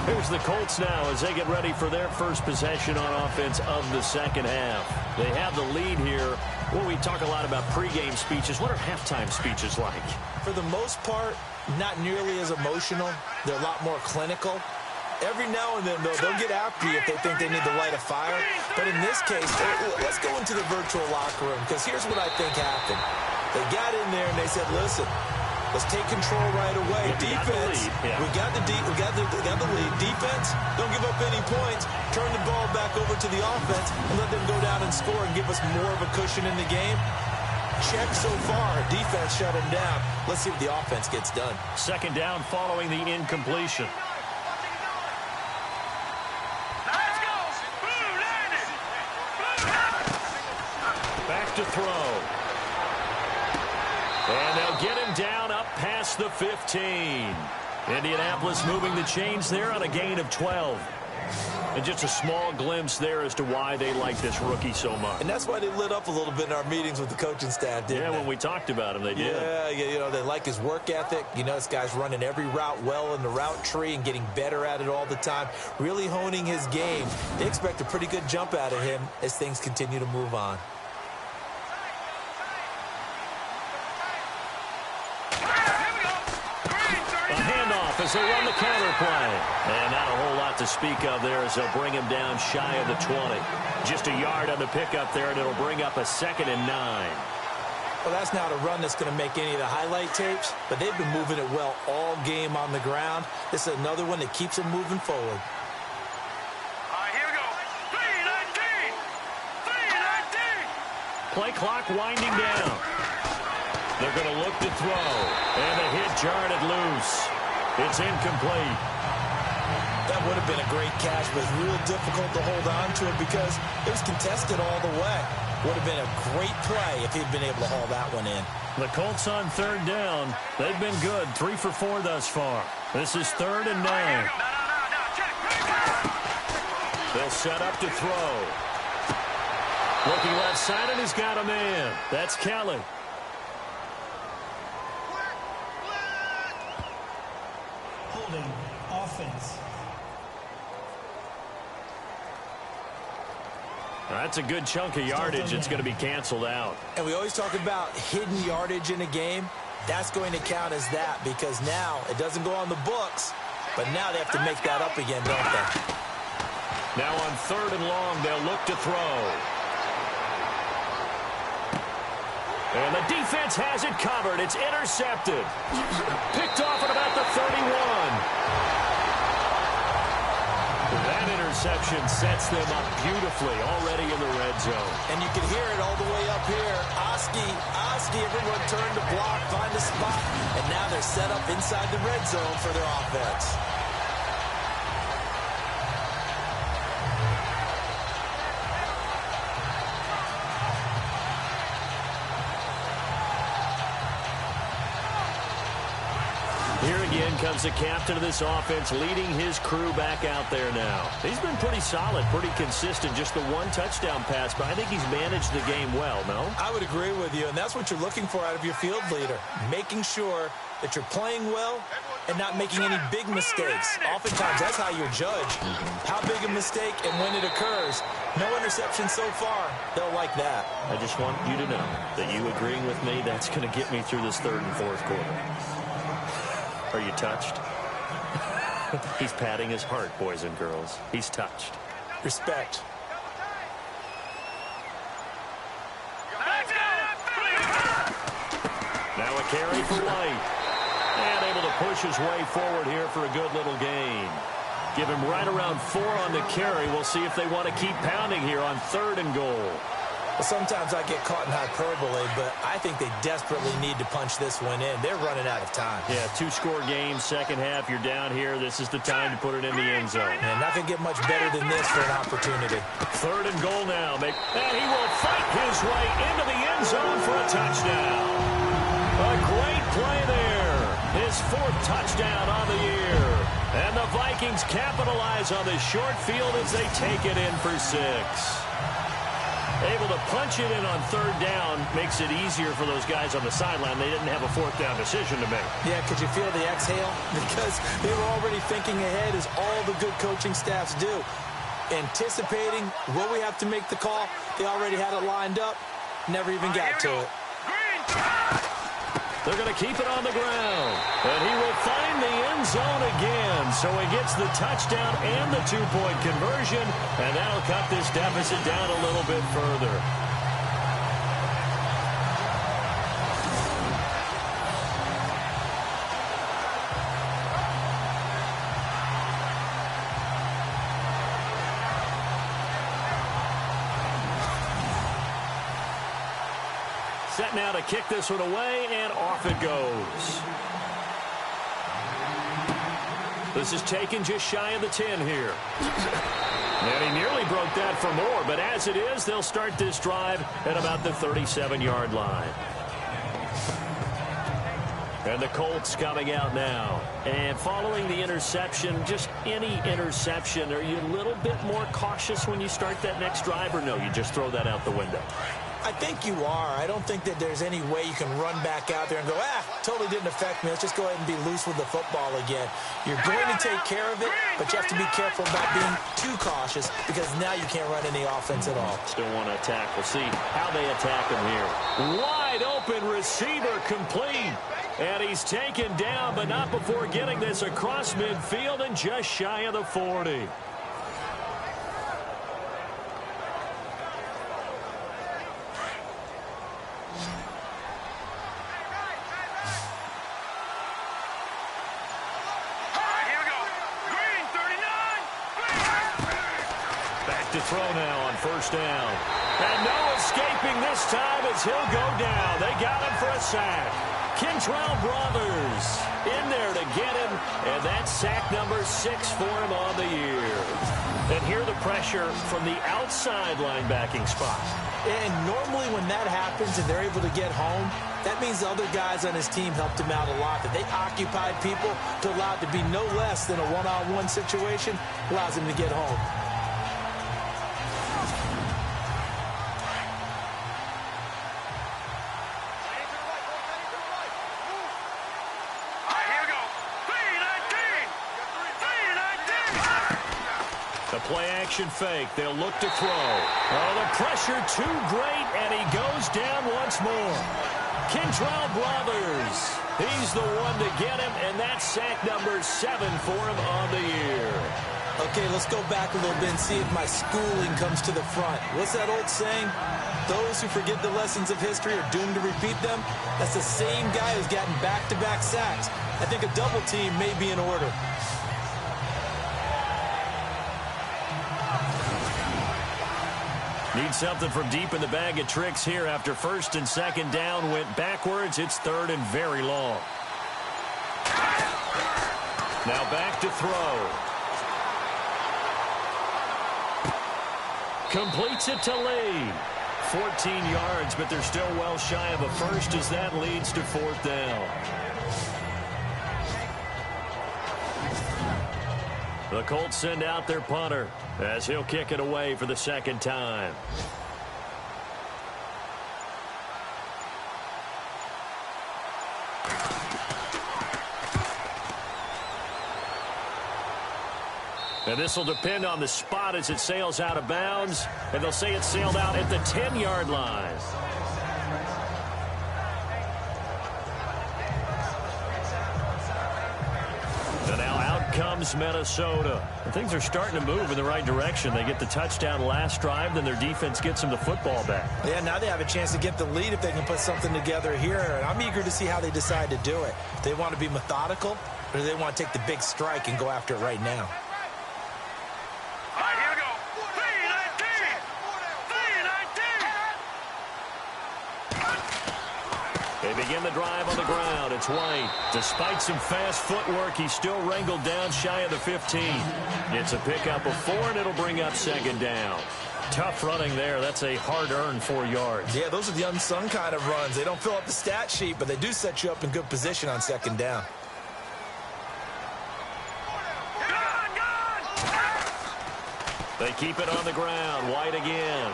Here's the Colts now as they get ready for their first possession on offense of the second half. They have the lead here. Well, we talk a lot about pregame speeches. What are halftime speeches like? For the most part, not nearly as emotional. They're a lot more clinical. Every now and then, though, they'll get after you if they think they need to light a fire. But in this case, let's go into the virtual locker room, because here's what I think happened. They got in there and they said, listen, let's take control right away. Defense, we got the lead. Defense, don't give up any points. Turn the ball back over to the offense and let them go down and score and give us more of a cushion in the game. Check so far. Defense shut him down. Let's see what the offense gets done. Second down following the incompletion. Back to throw. And they'll get him down up past the 15. Indianapolis moving the chains there on a gain of 12. And just a small glimpse there as to why they like this rookie so much. And that's why they lit up a little bit in our meetings with the coaching staff, didn't they? When we talked about him, they did. Yeah, you know, they like his work ethic. You know, this guy's running every route well in the route tree and getting better at it all the time, really honing his game. They expect a pretty good jump out of him as things continue to move on. As they run the counter play. And not a whole lot to speak of there as they'll bring him down shy of the 20. Just a yard on the pickup there, and it'll bring up a 2nd and 9. Well, that's not a run that's going to make any of the highlight tapes, but they've been moving it well all game on the ground. This is another one that keeps them moving forward. All right, here we go. 3-19. Play clock winding down. They're going to look to throw. And the hit jarred it loose. It's incomplete. That would have been a great catch, but it's real difficult to hold on to it because it was contested all the way. Would have been a great play if he'd been able to haul that one in. The Colts on 3rd down. They've been good, 3 for 4 thus far. This is 3rd and 9. They'll set up to throw. Looking left side, and he's got a man. That's Kelly. Offense. That's a good chunk of yardage. It's going to be canceled out. And we always talk about hidden yardage in a game. That's going to count as that because now it doesn't go on the books, but now they have to make that up again, don't they? Now on 3rd and long, they'll look to throw. And the defense has it covered. It's intercepted. Picked off at about the 31. That interception sets them up beautifully already in the red zone. And you can hear it all the way up here. Oski, everyone turned to block, find a spot, and now they're set up inside the red zone for their offense. Here again comes the captain of this offense leading his crew back out there now. He's been pretty solid, pretty consistent, just the one touchdown pass, but I think he's managed the game well, no? I would agree with you, and that's what you're looking for out of your field leader, making sure that you're playing well and not making any big mistakes. Oftentimes, that's how you're judged, how big a mistake and when it occurs. No interception so far. They'll like that. I just want you to know that you agreeing with me, that's going to get me through this 3rd and 4th quarter. Are you touched? He's patting his heart, boys and girls. He's touched. Respect. Now a carry for White. And able to push his way forward here for a good little gain. Give him right around 4 on the carry. We'll see if they want to keep pounding here on 3rd and goal. Well, sometimes I get caught in hyperbole, but I think they desperately need to punch this one in. They're running out of time. Yeah, 2-score game, second half. You're down here. This is the time to put it in the end zone. And not going to get much better than this for an opportunity. 3rd and goal now. And he will fight his way into the end zone for a touchdown. A great play there. His 4th touchdown on the year. And the Vikings capitalize on this short field as they take it in for 6. Able to punch it in on 3rd down makes it easier for those guys on the sideline. They didn't have a 4th down decision to make. Yeah, could you feel the exhale? Because they were already thinking ahead, as all the good coaching staffs do. Anticipating, will we have to make the call? They already had it lined up. Never even got to it. They're going to keep it on the ground. And he will find the end zone again. So he gets the touchdown and the 2-point conversion. And that'll cut this deficit down a little bit further. set now to kick this one away, and off it goes. This is taken just shy of the 10 here. And he nearly broke that for more, but as it is, they'll start this drive at about the 37-yard line. And the Colts coming out now. And following the interception, just any interception, are you a little bit more cautious when you start that next drive, or no, you just throw that out the window? I think you are. I don't think that there's any way you can run back out there and go, totally didn't affect me. Let's just go ahead and be loose with the football again. You're going to take care of it, but you have to be careful about being too cautious because now you can't run any offense at all. Still want to attack. We'll see how they attack him here. Wide open receiver complete. And he's taken down, but not before getting this across midfield and just shy of the 40. To throw now on first down. And no escaping this time as he'll go down. They got him for a sack. Kentrell Brothers in there to get him, and that's sack number 6 for him on the year. And here the pressure from the outside linebacking spot. And normally when that happens and they're able to get home, that means the other guys on his team helped him out a lot. That they occupied people to allow it to be no less than a one-on-one situation, allows him to get home. Play-action fake. They'll look to throw. Oh, the pressure too great, and he goes down once more. Kentrell Brothers. He's the one to get him, and that's sack number 7 for him on the year. Okay, let's go back a little bit and see if my schooling comes to the front. What's that old saying? Those who forget the lessons of history are doomed to repeat them. That's the same guy who's gotten back-to-back sacks. I think a double team may be in order. Need something from deep in the bag of tricks here after first and second down went backwards. It's third and very long. Now back to throw. Completes it to Lee. 14 yards, but they're still well shy of a first as that leads to fourth down. The Colts send out their punter as he'll kick it away for the second time. And this will depend on the spot as it sails out of bounds. And they'll say it sailed out at the 10-yard line. And now out comes Minnesota. And things are starting to move in the right direction. They get the touchdown last drive, then their defense gets them the football back. Yeah, now they have a chance to get the lead if they can put something together here. And I'm eager to see how they decide to do it. Do they want to be methodical, or do they want to take the big strike and go after it right now? They begin the drive on the ground. It's White. Despite some fast footwork, he's still wrangled down shy of the 15. It's a pickup of 4, and it'll bring up second down. Tough running there. That's a hard-earned 4 yards. Yeah, those are the unsung kind of runs. They don't fill up the stat sheet, but they do set you up in good position on second down. They keep it on the ground. White again.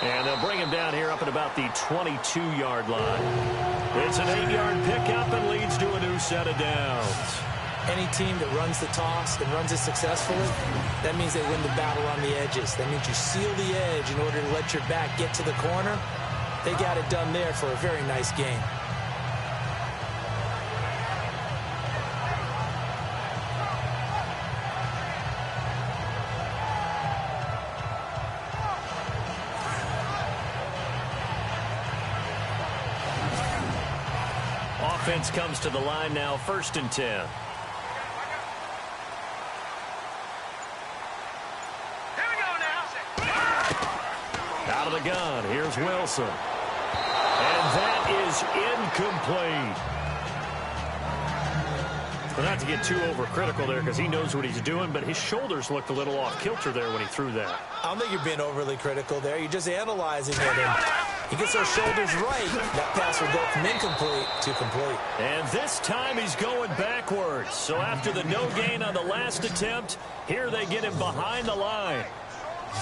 And they'll bring him down here up at about the 22-yard line. It's an 8-yard pickup and leads to a new set of downs. Any team that runs the toss and runs it successfully, that means they win the battle on the edges. That means you seal the edge in order to let your back get to the corner. They got it done there for a very nice game. Offense comes to the line now, 1st and 10. Out of the gun, here's Wilson. And that is incomplete. Well, not to get too overcritical there because he knows what he's doing, but his shoulders looked a little off kilter there when he threw that. I don't think you're being overly critical there. You're just analyzing it, and he gets those shoulders right. That pass will go from incomplete to complete. And this time he's going backwards. So after the no gain on the last attempt, here they get him behind the line.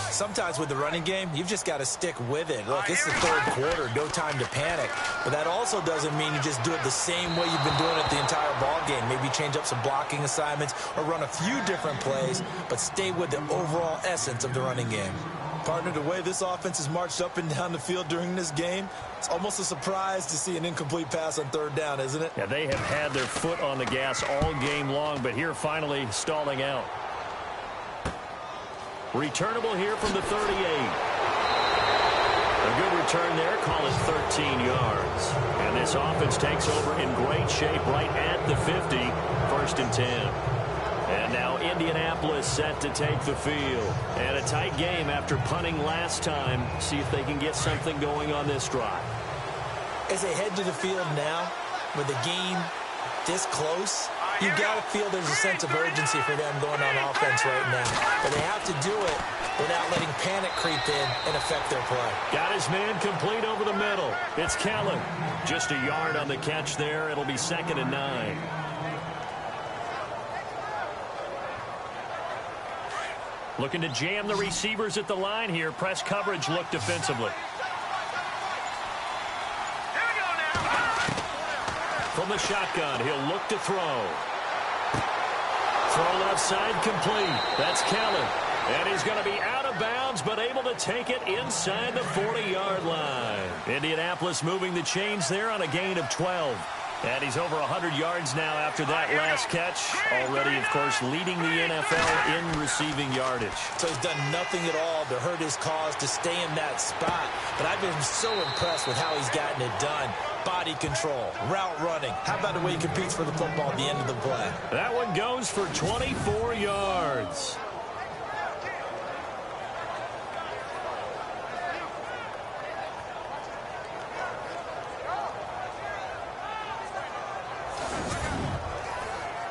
Sometimes with the running game, you've just got to stick with it. Look, it's the third quarter, no time to panic. But that also doesn't mean you just do it the same way you've been doing it the entire ball game. Maybe change up some blocking assignments or run a few different plays, but stay with the overall essence of the running game. Partner, the way this offense has marched up and down the field during this game, it's almost a surprise to see an incomplete pass on third down, isn't it? Yeah, they have had their foot on the gas all game long, but here finally stalling out. Returnable here from the 38. A good return there, call it 13 yards. And this offense takes over in great shape right at the 50, 1st and 10. And now Indianapolis set to take the field. And a tight game after punting last time. See if they can get something going on this drive. As they head to the field now, with the game this close, you got to feel there's a sense of urgency for them going on offense right now. But they have to do it without letting panic creep in and affect their play. Got his man complete over the middle. It's Kellen. Just a yard on the catch there. It'll be 2nd and 9. Looking to jam the receivers at the line here. Press coverage look defensively. From the shotgun, he'll look to throw. Throw left side complete. That's Kellen. And he's going to be out of bounds, but able to take it inside the 40-yard line. Indianapolis moving the chains there on a gain of 12. And he's over 100 yards now after that last catch. Already, of course, leading the NFL in receiving yardage. So he's done nothing at all to hurt his cause to stay in that spot. But I've been so impressed with how he's gotten it done. Body control, route running. How about the way he competes for the football at the end of the play? That one goes for 24 yards.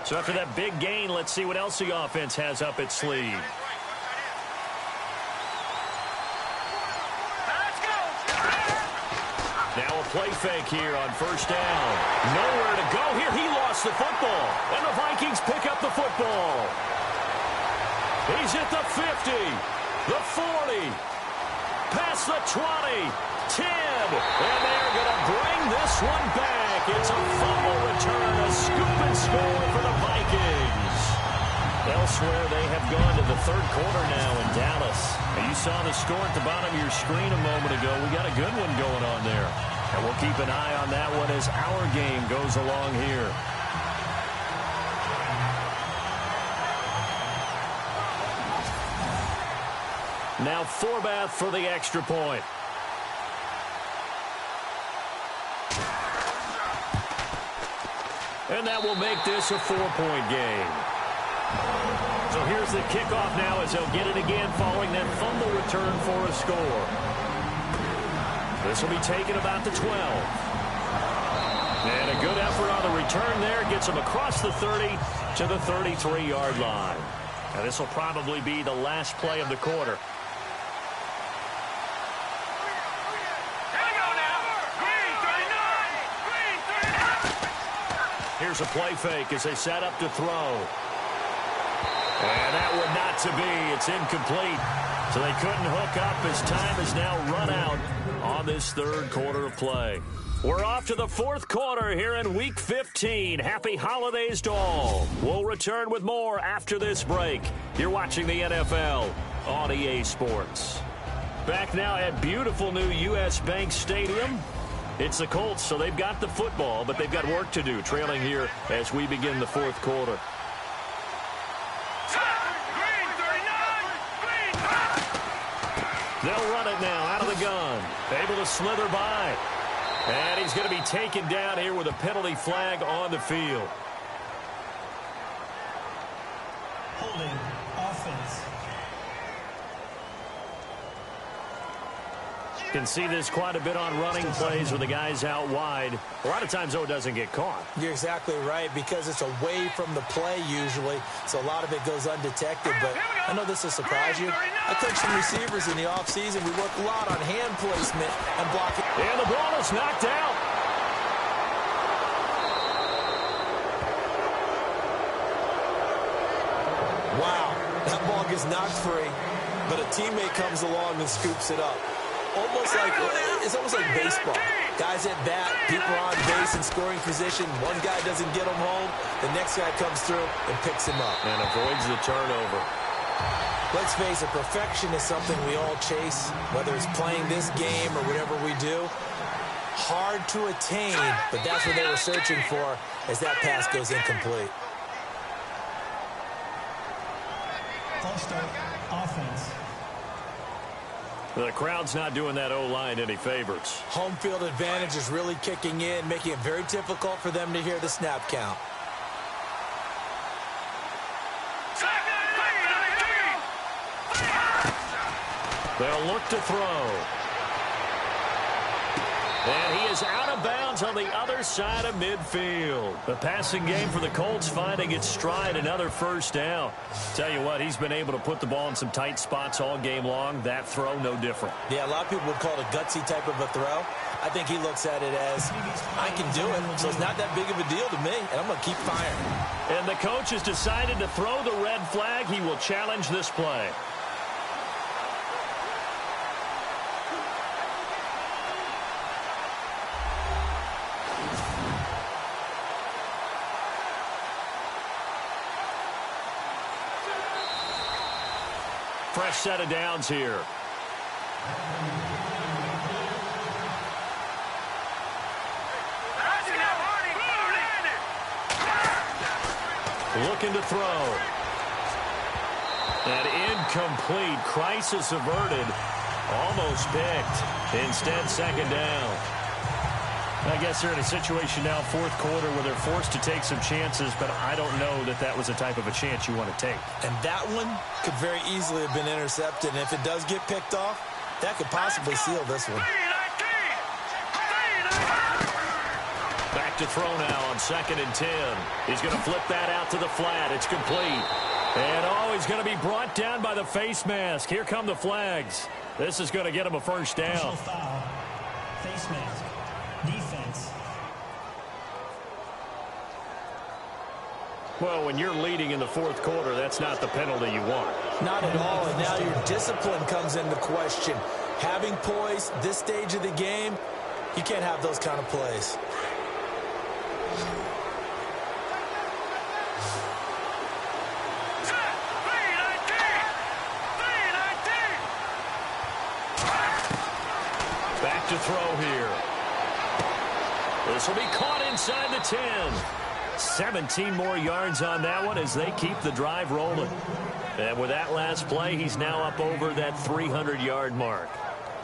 So after that big gain, let's see what else the offense has up its sleeve. Now a play fake here on 1st down. Nowhere to go here. He lost the football. And the Vikings pick up the football. He's at the 50, the 40, past the 20, 10. And they're going to bring this one back. It's a fumble return, a scoop and score for the Vikings. Elsewhere, they have gone to the 3rd quarter now in Dallas. And you saw the score at the bottom of your screen a moment ago. We got a good one going on there. And we'll keep an eye on that one as our game goes along here. Now Forbath for the extra point. And that will make this a 4-point game. So here's the kickoff now as they'll get it again following that fumble return for a score. This will be taken about the 12. And a good effort on the return there. Gets them across the 30 to the 33-yard line. Now this will probably be the last play of the quarter. Here's a play fake as they set up to throw. And that one not to be. It's incomplete. So they couldn't hook up as time is now run out on this 3rd quarter of play. We're off to the 4th quarter here in Week 15. Happy holidays to all. We'll return with more after this break. You're watching the NFL on EA Sports. Back now at beautiful new U.S. Bank Stadium. It's the Colts, so they've got the football, but they've got work to do, trailing here as we begin the 4th quarter. They'll run it now out of the gun. Able to slither by. And he's going to be taken down here with a penalty flag on the field. Holding offense. Can see this quite a bit on running plays with the guys out wide. A lot of times, though, it doesn't get caught. You're exactly right, because it's away from the play usually, so a lot of it goes undetected. But I know this will surprise you. I coached some receivers in the offseason. We work a lot on hand placement and blocking. And the ball is knocked out. Wow, that ball gets knocked free, but a teammate comes along and scoops it up. It's almost like baseball. Guys at bat, people are on base in scoring position. One guy doesn't get him home. The next guy comes through and picks him up. And avoids the turnover. Let's face it, perfection is something we all chase, whether it's playing this game or whatever we do. Hard to attain, but that's what they were searching for as that pass goes incomplete. False start, offense. The crowd's not doing that O-line any favors. Home field advantage is really kicking in, making it very difficult for them to hear the snap count. They'll look to throw. And he is out of bounds on the other side of midfield. The passing game for the Colts finding its stride, another first down. Tell you what, he's been able to put the ball in some tight spots all game long. That throw, no different. Yeah, a lot of people would call it a gutsy type of a throw. I think he looks at it as, I can do it, so it's not that big of a deal to me, and I'm going to keep firing. And the coach has decided to throw the red flag. He will challenge this play. Fresh set of downs here. Looking to throw. That incomplete. Crisis averted. Almost picked. Instead, second down. I guess they're in a situation now, fourth quarter, where they're forced to take some chances, but I don't know that that was the type of a chance you want to take. And that one could very easily have been intercepted, and if it does get picked off, that could possibly seal this one. Back to throw now on 2nd and 10. He's going to flip that out to the flat. It's complete. And, he's going to be brought down by the face mask. Here come the flags. This is going to get him a first down. Personal foul. Face mask. Defense. Well, when you're leading in the fourth quarter, that's not the penalty you want. Not at all, and now your discipline comes into question. Having poise this stage of the game, you can't have those kind of plays. Back to throw here. This will be caught inside the 10. 17 more yards on that one as they keep the drive rolling. And with that last play, he's now up over that 300-yard mark.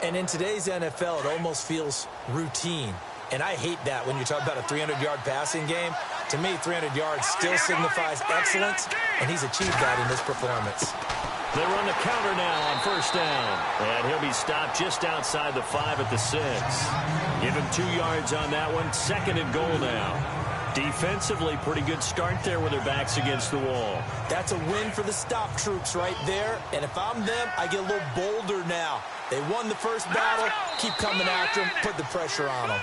And in today's NFL, it almost feels routine. And I hate that when you talk about a 300-yard passing game. To me, 300 yards still signifies excellence, and he's achieved that in this performance. They run the counter now on first down. And he'll be stopped just outside the 5 at the 6. Give him 2 yards on that one. 2nd and goal now. Defensively, pretty good start there with their backs against the wall. That's a win for the stop troops right there. And if I'm them, I get a little bolder now. They won the first battle. Keep coming after them. Put the pressure on them.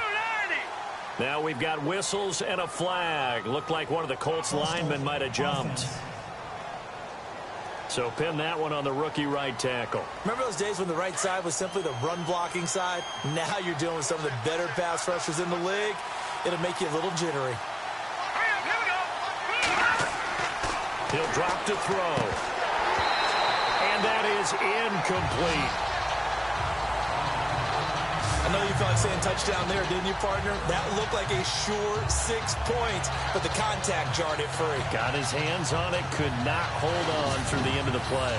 Now we've got whistles and a flag. Looked like one of the Colts linemen might have jumped. So pin that one on the rookie right tackle. Remember those days when the right side was simply the run-blocking side? Now you're dealing with some of the better pass rushers in the league. It'll make you a little jittery. He'll drop to throw. And that is incomplete. I know you felt like saying touchdown there, didn't you, partner? That looked like a sure 6 points, but the contact jarred it free. Got his hands on it, could not hold on through the end of the play.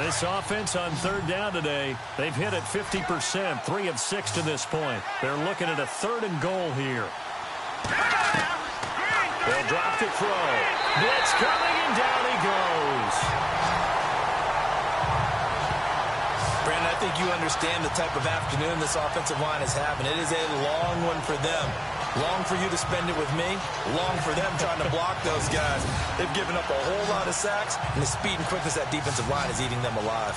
This offense on third down today, they've hit it 50%, 3 of 6 to this point. They're looking at a 3rd and goal here. They'll drop to throw. Blitz coming, and down he goes. Brandon, I think you understand the type of afternoon this offensive line is having. It is a long one for them. Long for you to spend it with me. Long for them trying to block those guys. They've given up a whole lot of sacks, and the speed and quickness of that defensive line is eating them alive.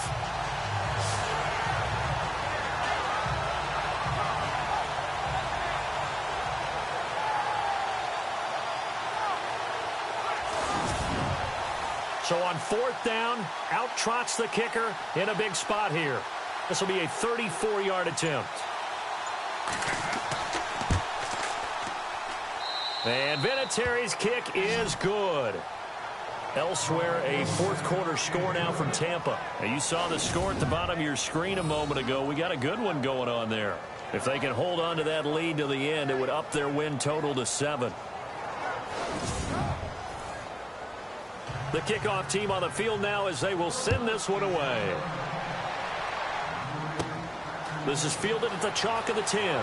So on 4th down, out trots the kicker in a big spot here. This will be a 34-yard attempt. And Vinatieri's kick is good. Elsewhere, a 4th quarter score now from Tampa. Now, you saw the score at the bottom of your screen a moment ago. We got a good one going on there. If they can hold on to that lead to the end, it would up their win total to 7. The kickoff team on the field now as they will send this one away. This is fielded at the chalk of the 10.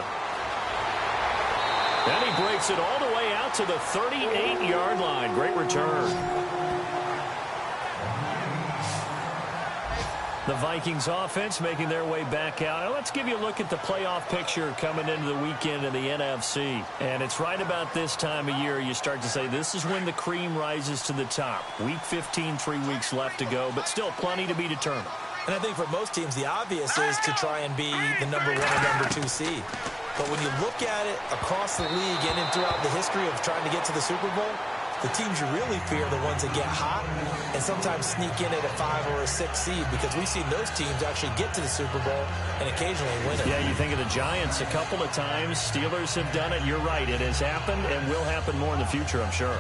And he breaks it all the way out to the 38-yard line. Great return. The Vikings offense making their way back out. Now let's give you a look at the playoff picture coming into the weekend in the NFC. And it's right about this time of year you start to say this is when the cream rises to the top. Week 15, 3 weeks left to go, but still plenty to be determined. And I think for most teams, the obvious is to try and be the number 1 or number 2 seed. But when you look at it across the league and throughout the history of trying to get to the Super Bowl, the teams you really fear are the ones that get hot and sometimes sneak in at a 5 or a 6 seed, because we've seen those teams actually get to the Super Bowl and occasionally win it. Yeah, you think of the Giants a couple of times. Steelers have done it. You're right. It has happened and will happen more in the future, I'm sure.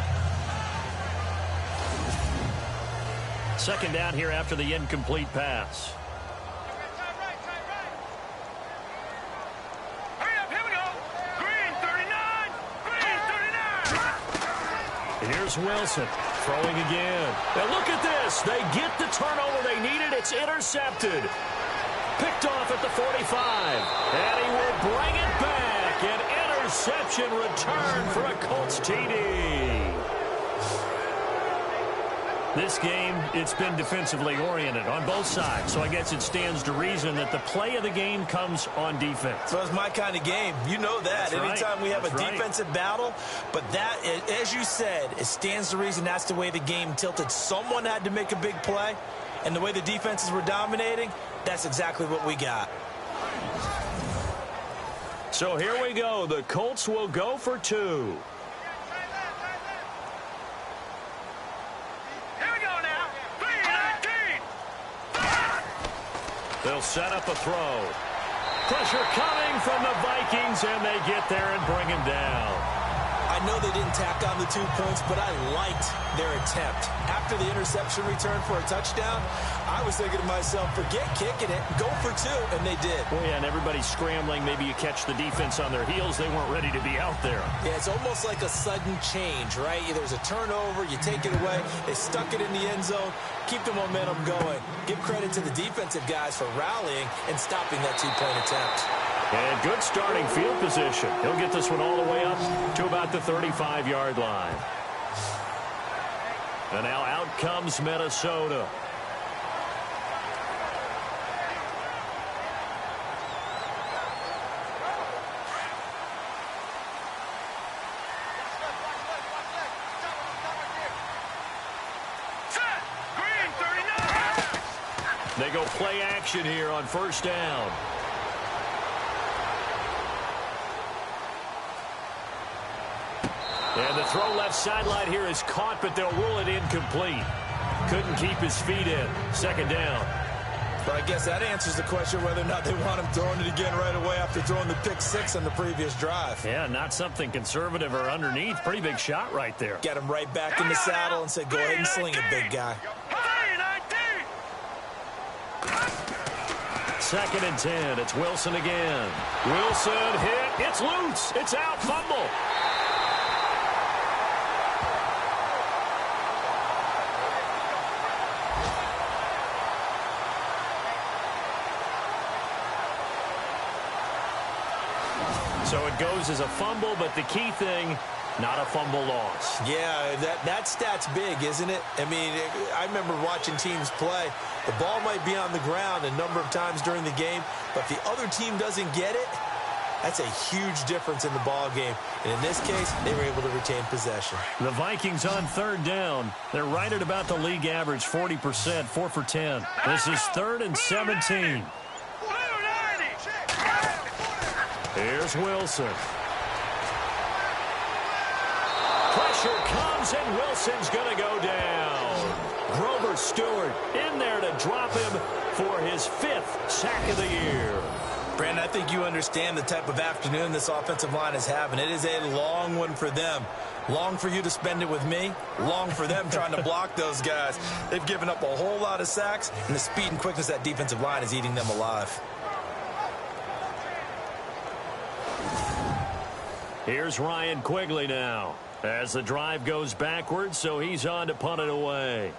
2nd down here after the incomplete pass. Here's Wilson throwing again. Now look at this. They get the turnover they needed. It's intercepted. Picked off at the 45. And he will bring it back. An interception return for a Colts TD. This game, it's been defensively oriented on both sides. So I guess it stands to reason that the play of the game comes on defense. So it's my kind of game. You know that. That's anytime right. we have That's a right. defensive battle. But that, as you said, it stands to reason that's the way the game tilted. Someone had to make a big play. And the way the defenses were dominating, that's exactly what we got. So here we go. The Colts will go for 2. They'll set up a throw. Pressure coming from the Vikings, and they get there and bring him down. I know they didn't tack on the 2 points, but I liked their attempt. After the interception return for a touchdown, I was thinking to myself, forget kicking it, go for 2, and they did. Well, yeah, and everybody's scrambling. Maybe you catch the defense on their heels. They weren't ready to be out there. Yeah, it's almost like a sudden change, right? There's a turnover, you take it away, they stuck it in the end zone, keep the momentum going. Give credit to the defensive guys for rallying and stopping that 2-point attempt. And good starting field position. He'll get this one all the way up to about the 35-yard line. And now out comes Minnesota. They go play action here on 1st down. And the throw left sideline here is caught, but they'll rule it incomplete. Couldn't keep his feet in. 2nd down. But I guess that answers the question whether or not they want him throwing it again right away after throwing the pick 6 on the previous drive. Yeah, not something conservative or underneath. Pretty big shot right there. Get him right back in the saddle and said, go ahead and sling it, big guy. 2nd and 10. It's Wilson again. Wilson hit. It's loose. It's out. Fumble. goes as a fumble, but the key thing, not a fumble loss. Yeah, that stat's big, isn't it? I mean, I remember watching teams play. The ball might be on the ground a number of times during the game, but if the other team doesn't get it, that's a huge difference in the ball game. And in this case, they were able to retain possession. The Vikings on third down. They're right at about the league average, 40%, 4 for 10. This is 3rd and 17. Here's Wilson. Pressure comes, and Wilson's going to go down. Grover Stewart in there to drop him for his 5th sack of the year. Brandon, I think you understand the type of afternoon this offensive line is having. It is a long one for them. Long for you to spend it with me. Long for them trying to block those guys. They've given up a whole lot of sacks, and the speed and quickness of that defensive line is eating them alive. Here's Ryan Quigley now as the drive goes backwards, so he's on to punt it away.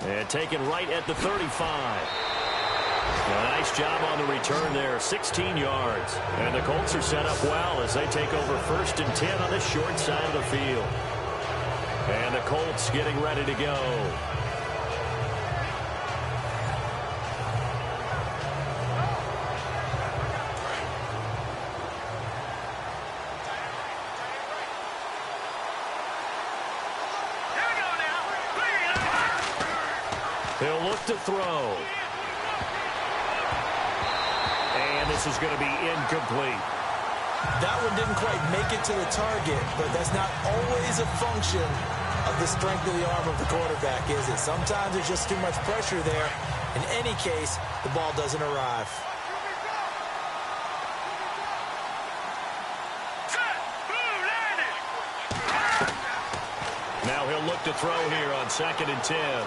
And taken right at the 35. A nice job on the return there, 16 yards. And the Colts are set up well as they take over 1st and 10 on the short side of the field. And the Colts getting ready to go. He'll look to throw. And this is going to be incomplete. That one didn't quite make it to the target, but that's not always a function of the strength of the arm of the quarterback, is it? Sometimes there's just too much pressure there. In any case, the ball doesn't arrive. Now he'll look to throw here on 2nd and 10.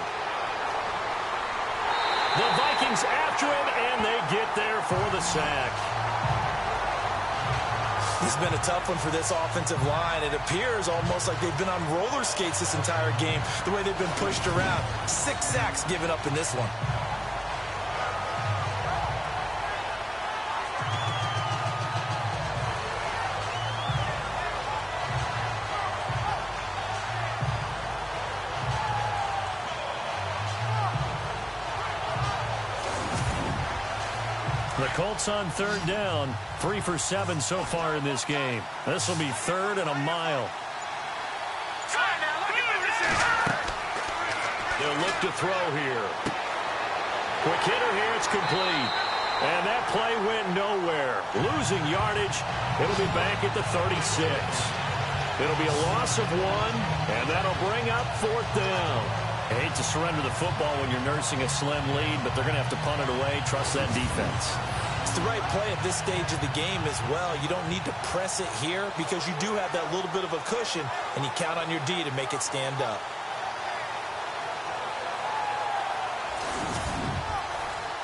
The Vikings after him, and they get there for the sack. This has been a tough one for this offensive line. It appears almost like they've been on roller skates this entire game, the way they've been pushed around. 6 sacks given up in this one. The Colts on third down, 3 for 7 so far in this game. This will be 3rd and a mile. They'll look to throw here. Quick hitter here, it's complete. And that play went nowhere. Losing yardage, it'll be back at the 36. It'll be a loss of 1, and that'll bring up 4th down. I hate to surrender the football when you're nursing a slim lead, but they're going to have to punt it away. Trust that defense. It's the right play at this stage of the game as well. You don't need to press it here because you do have that little bit of a cushion, and you count on your D to make it stand up.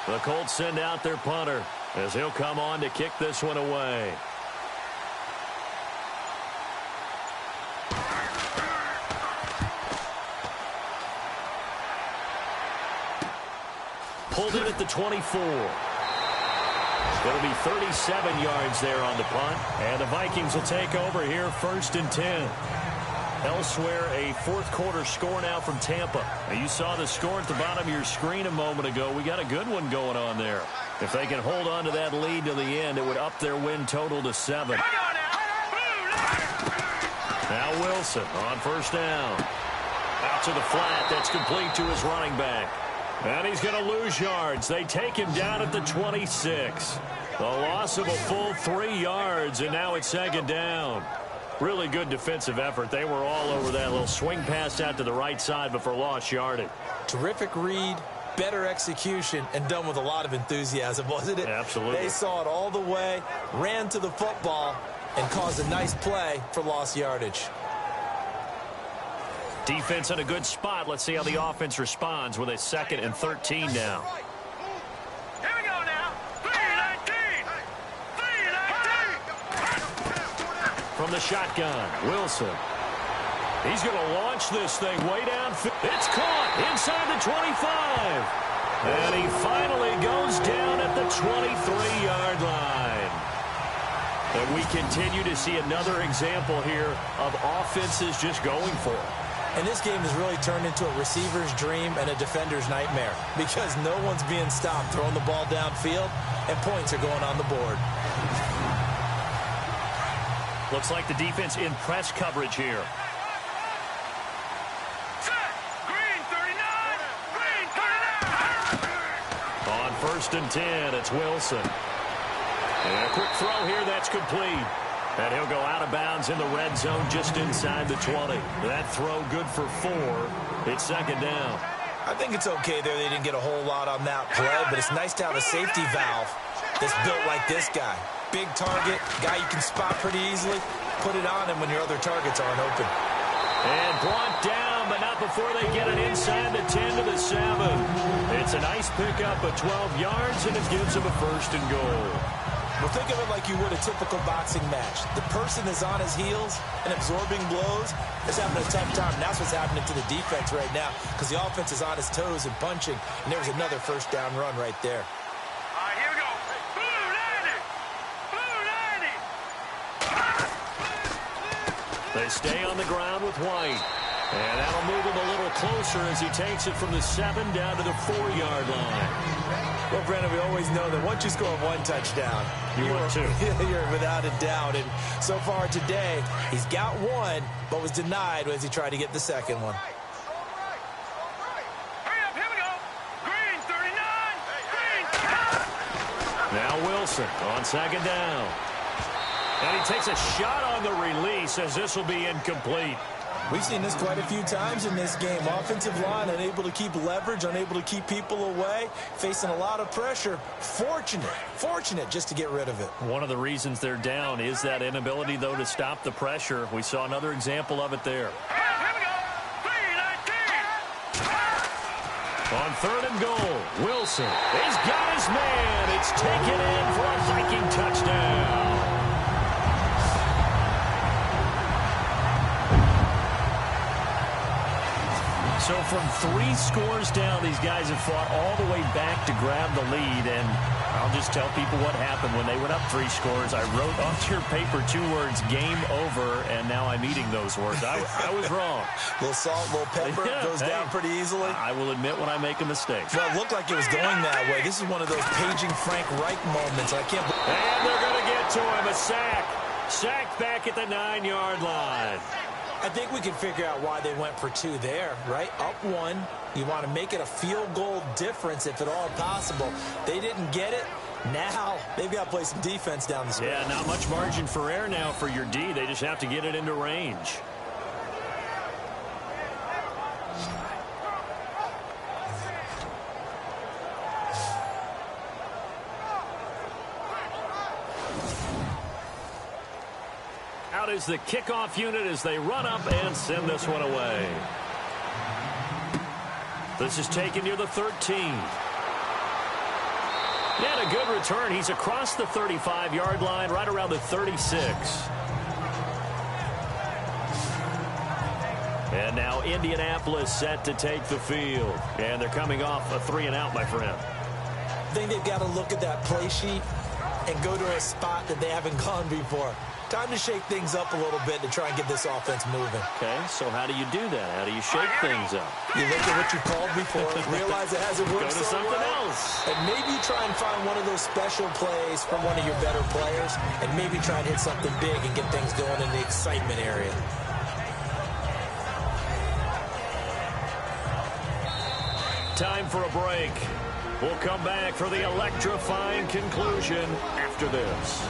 The Colts send out their punter as he'll come on to kick this one away. Pulled in at the 24. It'll be 37 yards there on the punt. And the Vikings will take over here 1st and 10. Elsewhere, a 4th quarter score now from Tampa. Now, you saw the score at the bottom of your screen a moment ago. We got a good one going on there. If they can hold on to that lead to the end, it would up their win total to 7. Now Wilson on 1st down. Out to the flat. That's complete to his running back. And he's going to lose yards. They take him down at the 26. A loss of a full 3 yards, and now it's 2nd down. Really good defensive effort. They were all over that little swing pass out to the right side, but for lost yardage. Terrific read, better execution, and done with a lot of enthusiasm, wasn't it? Absolutely. They saw it all the way, ran to the football, and caused a nice play for lost yardage. Defense in a good spot. Let's see how the offense responds with a 2nd and 13 now. Here we go now. 3-19. From the shotgun, Wilson. He's going to launch this thing way downfield. It's caught inside the 25. And he finally goes down at the 23-yard line. And we continue to see another example here of offenses just going for it. And this game has really turned into a receiver's dream and a defender's nightmare because no one's being stopped throwing the ball downfield, and points are going on the board. Looks like the defense in press coverage here. On 1st and 10, it's Wilson. And a quick throw here that's complete. And he'll go out of bounds in the red zone just inside the 20. That throw good for 4. It's 2nd down. I think it's okay there. They didn't get a whole lot on that play, but it's nice to have a safety valve that's built like this guy. Big target, guy you can spot pretty easily. Put it on him when your other targets aren't open. And brought down, but not before they get it inside the 10 to the 7. It's a nice pickup of 12 yards, and it gives him a 1st and goal. Well, think of it like you would a typical boxing match. The person is on his heels and absorbing blows is having a tough time. And that's what's happening to the defense right now because the offense is on his toes and punching. And there was another 1st down run right there. All right, here we go. Blue 90. They stay on the ground with White. And that'll move him a little closer as he takes it from the 7 down to the 4-yard line. Well, Brandon, we always know that once you score 1 touchdown, you're without a doubt. And so far today, he's got 1, but was denied as he tried to get the 2nd one. Hurry up, here we go. Green 39. Green. Now Wilson on 2nd down. And he takes a shot on the release as this will be incomplete. We've seen this quite a few times in this game. Offensive line unable to keep leverage, unable to keep people away, facing a lot of pressure. Fortunate just to get rid of it. One of the reasons they're down is that inability, though, to stop the pressure. We saw another example of it there. Here we go. 3-19. On 3rd and goal, Wilson has got his man. It's taken in for a Viking touchdown. So from 3 scores down, these guys have fought all the way back to grab the lead. And I'll just tell people what happened when they went up 3 scores. I wrote onto your paper 2 words, game over, and now I'm eating those words. I was wrong. A little salt, a little pepper, goes down pretty easily. I will admit when I make a mistake. Well, it looked like it was going that way. This is one of those paging Frank Reich moments. I can't believe. And they're going to get to him. A sack. Sacked back at the 9-yard line. I think we can figure out why they went for 2 there, right? Up 1. You want to make it a field goal difference if at all possible. They didn't get it. Now they've got to play some defense down the stretch. Yeah, not much margin for error now for your D. They just have to get it into range. Out is the kickoff unit as they run up and send this one away. This is taken near the 13. And a good return. He's across the 35-yard line, right around the 36. And now Indianapolis set to take the field. And they're coming off a 3-and-out, my friend. I think they've got to look at that play sheet and go to a spot that they haven't gone before. Time to shake things up a little bit to try and get this offense moving. Okay, so how do you do that? How do you shake things up? You look at what you called before, realize it hasn't worked Go to so something well, else. and maybe try and find one of those special plays from one of your better players, and maybe try and hit something big and get things going in the excitement area. Time for a break. We'll come back for the electrifying conclusion after this.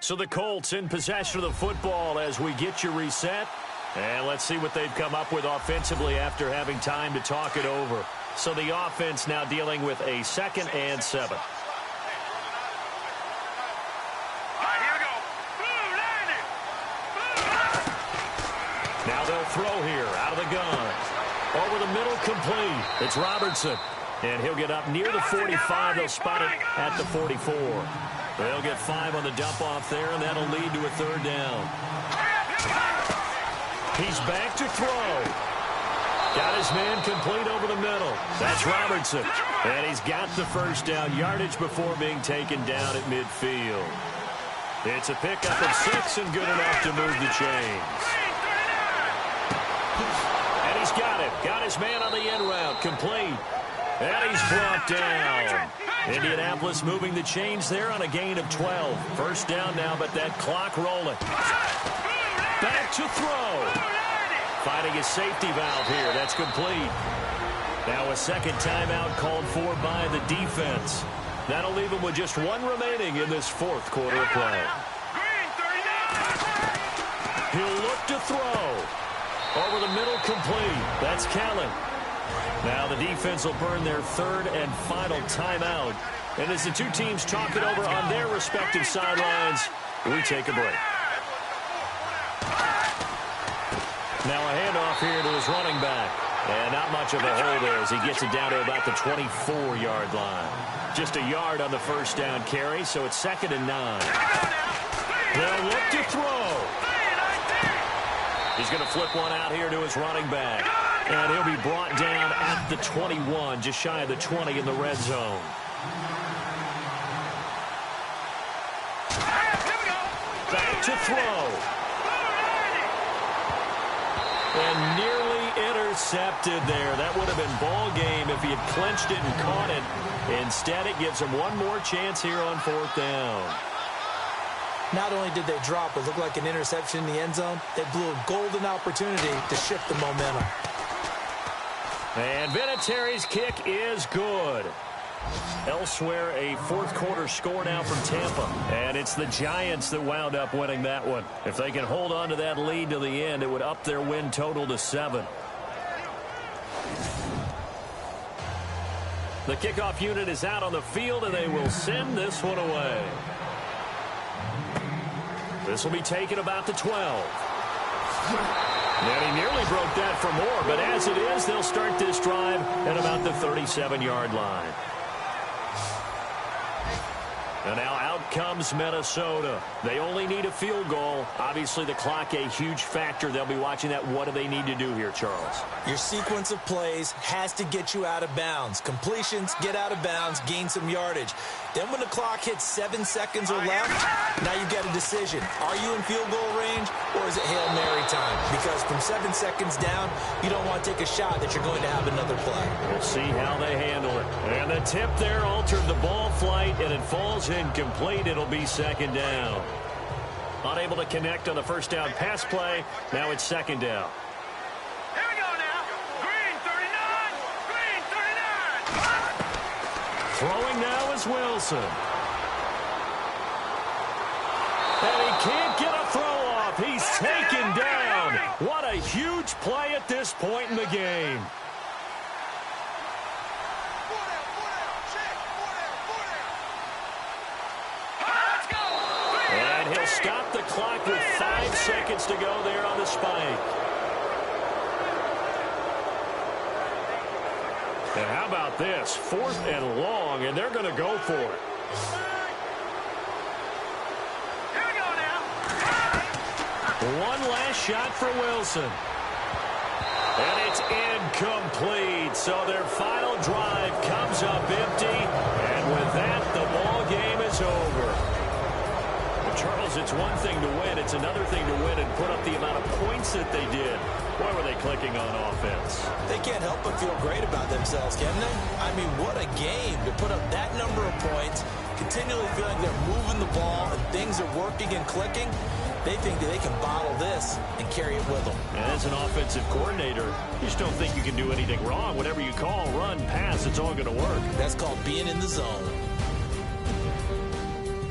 So the Colts in possession of the football as we get you reset. And let's see what they've come up with offensively after having time to talk it over. So the offense now dealing with a 2nd and 7. Now they'll throw here out of the gun. Over the middle, complete. It's Robertson. And he'll get up near the 45. They'll spot it at the 44. They'll get 5 on the dump-off there, and that'll lead to a third down. He's back to throw. Got his man complete over the middle. That's Robertson. And he's got the first down yardage before being taken down at midfield. It's a pickup of 6 and good enough to move the chains. And he's got it. Got his man on the end route. Complete. And he's brought down. Indianapolis moving the chains there on a gain of 12. First down now, but that clock rolling. Back to throw. Finding his safety valve here. That's complete. Now a second timeout called for by the defense. That'll leave him with just 1 remaining in this fourth quarter of play. He'll look to throw. Over the middle, complete. That's Callan. Now the defense will burn their third and final timeout. And as the two teams talk it over on their respective sidelines, we take a break. Now a handoff here to his running back. And not much of a hole there as he gets it down to about the 24-yard line. Just a yard on the first down carry, so it's 2nd and 9. They'll look to throw. He's going to flip one out here to his running back. And he'll be brought down at the 21, just shy of the 20 in the red zone. Back to throw. And nearly intercepted there. That would have been ball game if he had clenched it and caught it. Instead, it gives him one more chance here on 4th down. Not only did they drop what looked like an interception in the end zone, they blew a golden opportunity to shift the momentum. And Vinatieri's kick is good. Elsewhere, a fourth quarter score now from Tampa. And it's the Giants that wound up winning that one. If they can hold on to that lead to the end, it would up their win total to 7. The kickoff unit is out on the field, and they will send this one away. This will be taken about the 12. And he nearly broke that for more, but as it is, they'll start this drive at about the 37-yard line. And now out comes Minnesota. They only need a field goal. Obviously, the clock a huge factor. They'll be watching that. What do they need to do here, Charles? Your sequence of plays has to get you out of bounds. Completions, get out of bounds, gain some yardage. Then when the clock hits 7 seconds or left, now you've got a decision. Are you in field goal range, or is it Hail Mary time? Because from 7 seconds down, you don't want to take a shot that you're going to have another play. We'll see how they handle it. And the tip there altered the ball flight, and it falls incomplete. It'll be 2nd down. Unable to connect on the first down pass play. Now it's 2nd down. Here we go now. Green 39. Green 39. Throwing now is Wilson. And he can't get a throw off. He's taken down. What a huge play at this point in the game. And he'll stop the clock with 5 seconds to go there on the spike. And how about this? 4th and long, and they're going to go for it. Here we go now. One last shot for Wilson. And it's incomplete. So their final drive comes up empty. And with that, the ball game is over. Charles, it's one thing to win. It's another thing to win and put up the amount of points that they did. Why were they clicking on offense? They can't help but feel great about themselves, can they? I mean, what a game to put up that number of points, continually feeling they're moving the ball and things are working and clicking. They think that they can bottle this and carry it with them. And as an offensive coordinator, you just don't think you can do anything wrong. Whatever you call, run, pass, it's all going to work. That's called being in the zone.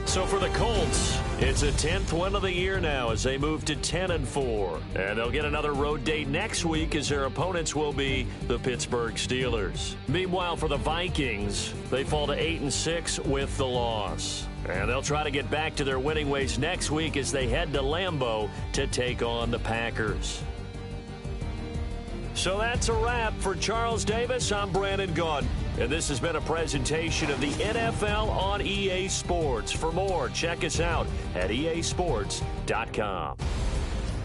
So for the Colts, it's a 10th win of the year now as they move to 10-4. And they'll get another road date next week as their opponents will be the Pittsburgh Steelers. Meanwhile, for the Vikings, they fall to 8-6 with the loss. And they'll try to get back to their winning ways next week as they head to Lambeau to take on the Packers. So that's a wrap. For Charles Davis, I'm Brandon Gaudin. And this has been a presentation of the NFL on EA Sports. For more, check us out at easports.com.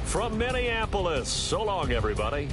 From Minneapolis, so long, everybody.